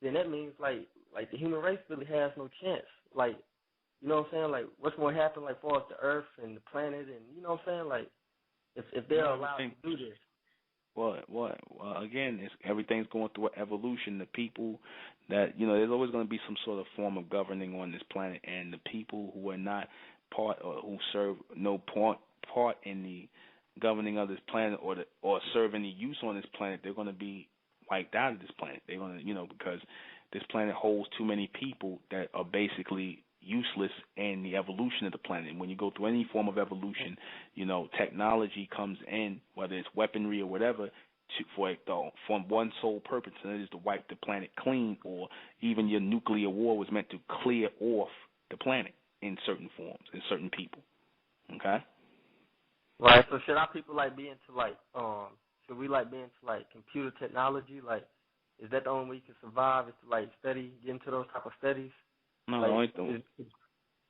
Speaker 4: then that means like the human race really has no chance. Like, you know what I'm saying? Like what's going to happen like far as the Earth and the planet, and you know what I'm saying? Like if they're allowed to do this.
Speaker 1: Well, again, everything's going through an evolution. The people that, there's always going to be some sort of form of governing on this planet, and the people who are not part or who serve no part in the governing of this planet or serve any use on this planet, they're going to be wiped out of this planet. They're going to, because this planet holds too many people that are basically useless in the evolution of the planet. And when you go through any form of evolution, technology comes in, whether it's weaponry or whatever, for one sole purpose, and it is to wipe the planet clean, or even your nuclear war was meant to clear off the planet in certain forms, in certain people. Okay?
Speaker 4: Right. So should our people be into should we be into computer technology? Is that the only way you can survive? Is to study, get into those type of studies?
Speaker 1: No, the only thing.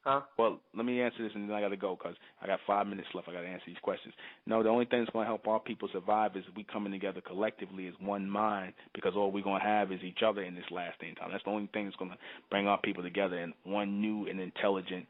Speaker 4: Huh?
Speaker 1: Well, let me answer this, and then I got to go because I got 5 minutes left. I got to answer these questions. No, the only thing that's going to help our people survive is we coming together collectively as one mind, because all we're going to have is each other in this last day in time. That's the only thing that's going to bring our people together in one new and intelligent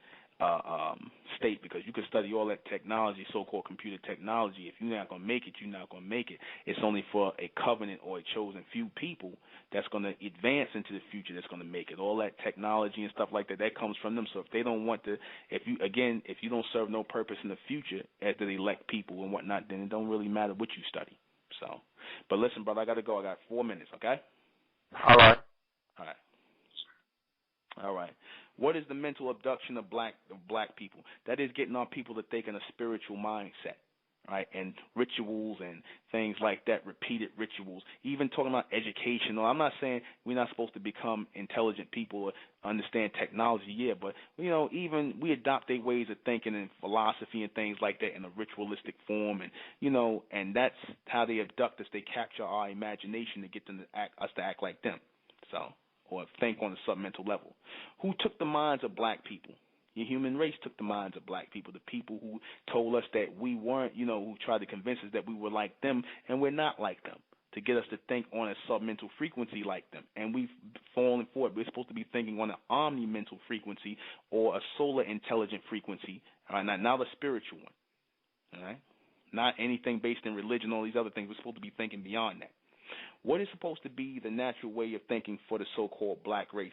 Speaker 1: state, because you can study all that technology, so-called computer technology. If you're not going to make it, you're not going to make it. It's only for a covenant or a chosen few people that's going to advance into the future that's going to make it. All that technology and stuff like that, that comes from them. So if they don't want to, if you don't serve no purpose in the future after they elect people and whatnot, then it don't really matter what you study. So, but listen, brother, I got to go. I got 4 minutes, okay?
Speaker 4: All right.
Speaker 1: All right. What is the mental abduction of black people? That is getting our people to think in a spiritual mindset, right? And rituals and things like that, repeated rituals. Even talking about education. No, I'm not saying we're not supposed to become intelligent people or understand technology, but even we adopt their ways of thinking and philosophy and things like that in a ritualistic form, and and that's how they abduct us. They capture our imagination to get them to act like them. So. Or think on a submental level. Who took the minds of black people? The human race took the minds of black people, the people who told us that we weren't, who tried to convince us that we were like them, and we're not like them, to get us to think on a submental frequency like them. And we've fallen for it. We're supposed to be thinking on an omni-mental frequency or a solar intelligent frequency, all right? Not a spiritual one, all right? Not anything based in religion, all these other things. We're supposed to be thinking beyond that. What is supposed to be the natural way of thinking for the so-called black race?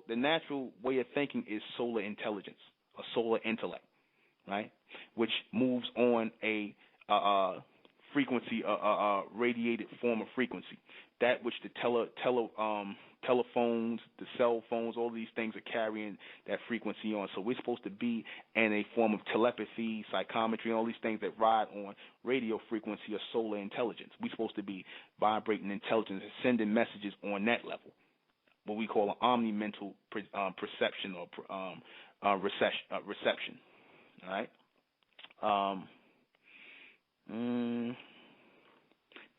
Speaker 1: The natural way of thinking is solar intelligence, a solar intellect, right? Which moves on a frequency, radiated form of frequency. That which the telephones, the cell phones, all these things are carrying that frequency on. So we're supposed to be in a form of telepathy, psychometry, and all these things that ride on radio frequency or solar intelligence. We're supposed to be vibrating intelligence and sending messages on that level, what we call an omni-mental perception or reception. All right?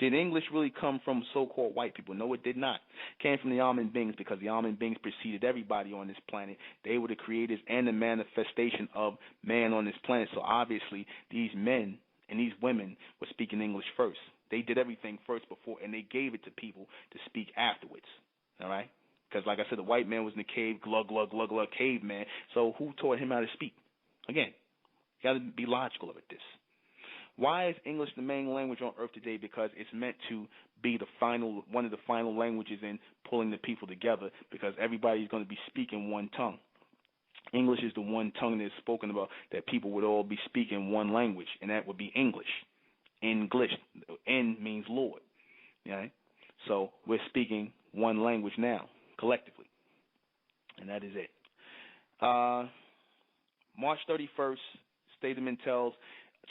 Speaker 1: Did English really come from so-called white people? No, it did not. It came from the almond beings, because the almond beings preceded everybody on this planet. They were the creators and the manifestation of man on this planet. So obviously these men and these women were speaking English first. They did everything first before, and they gave it to people to speak afterwards. All right? Because like I said, the white man was in the cave, glug, glug, glug, glug, caveman. So who taught him how to speak? Again, you got to be logical about this. Why is English the main language on earth today? Because it's meant to be one of the final languages in pulling the people together, because everybody's going to be speaking one tongue. English is the one tongue that's spoken about, that people would all be speaking one language, and that would be English. English. En means Lord. Right? So we're speaking one language now, collectively. And that is it. March 31st, State of Mentel's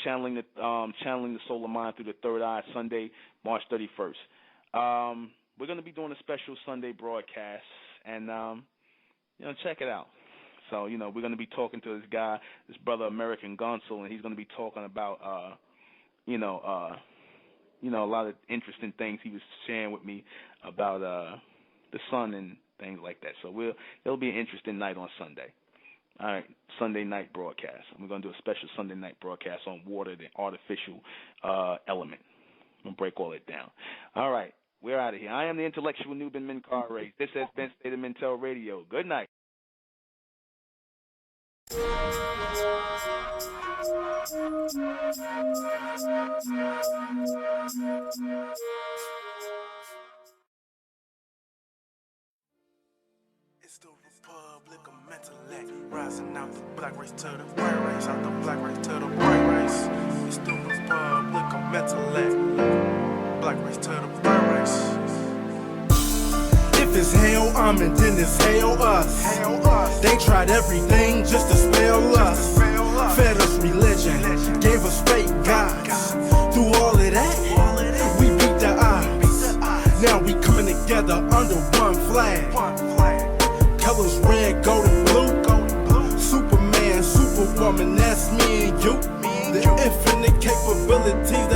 Speaker 1: channeling the solar mind through the third eye, Sunday, March 31st. We're going to be doing a special Sunday broadcast, and check it out. So we're going to be talking to this guy, this brother American Gonsul, and he's going to be talking about a lot of interesting things he was sharing with me about the sun and things like that. So it'll be an interesting night on Sunday. All right, Sunday night broadcast. We're going to do a special Sunday night broadcast on water, the artificial element. I'm going to break all it down. All right, we're out of here. I am the intellectual Nuben Minkare. This has been State of Mentel Radio. Good night.
Speaker 5: It's the Republic of Mentellect, rising out the black race to the white race, out the black race to the white race. It's the Republic of Mentellect, black race to the white race. If it's hell, and then it's hell us. They tried everything just to spell us. Fed us religion, gave us fake gods. Through all of that, we flag. Colors red, gold, and blue. Superman, superwoman, that's me and you. The infinite capabilities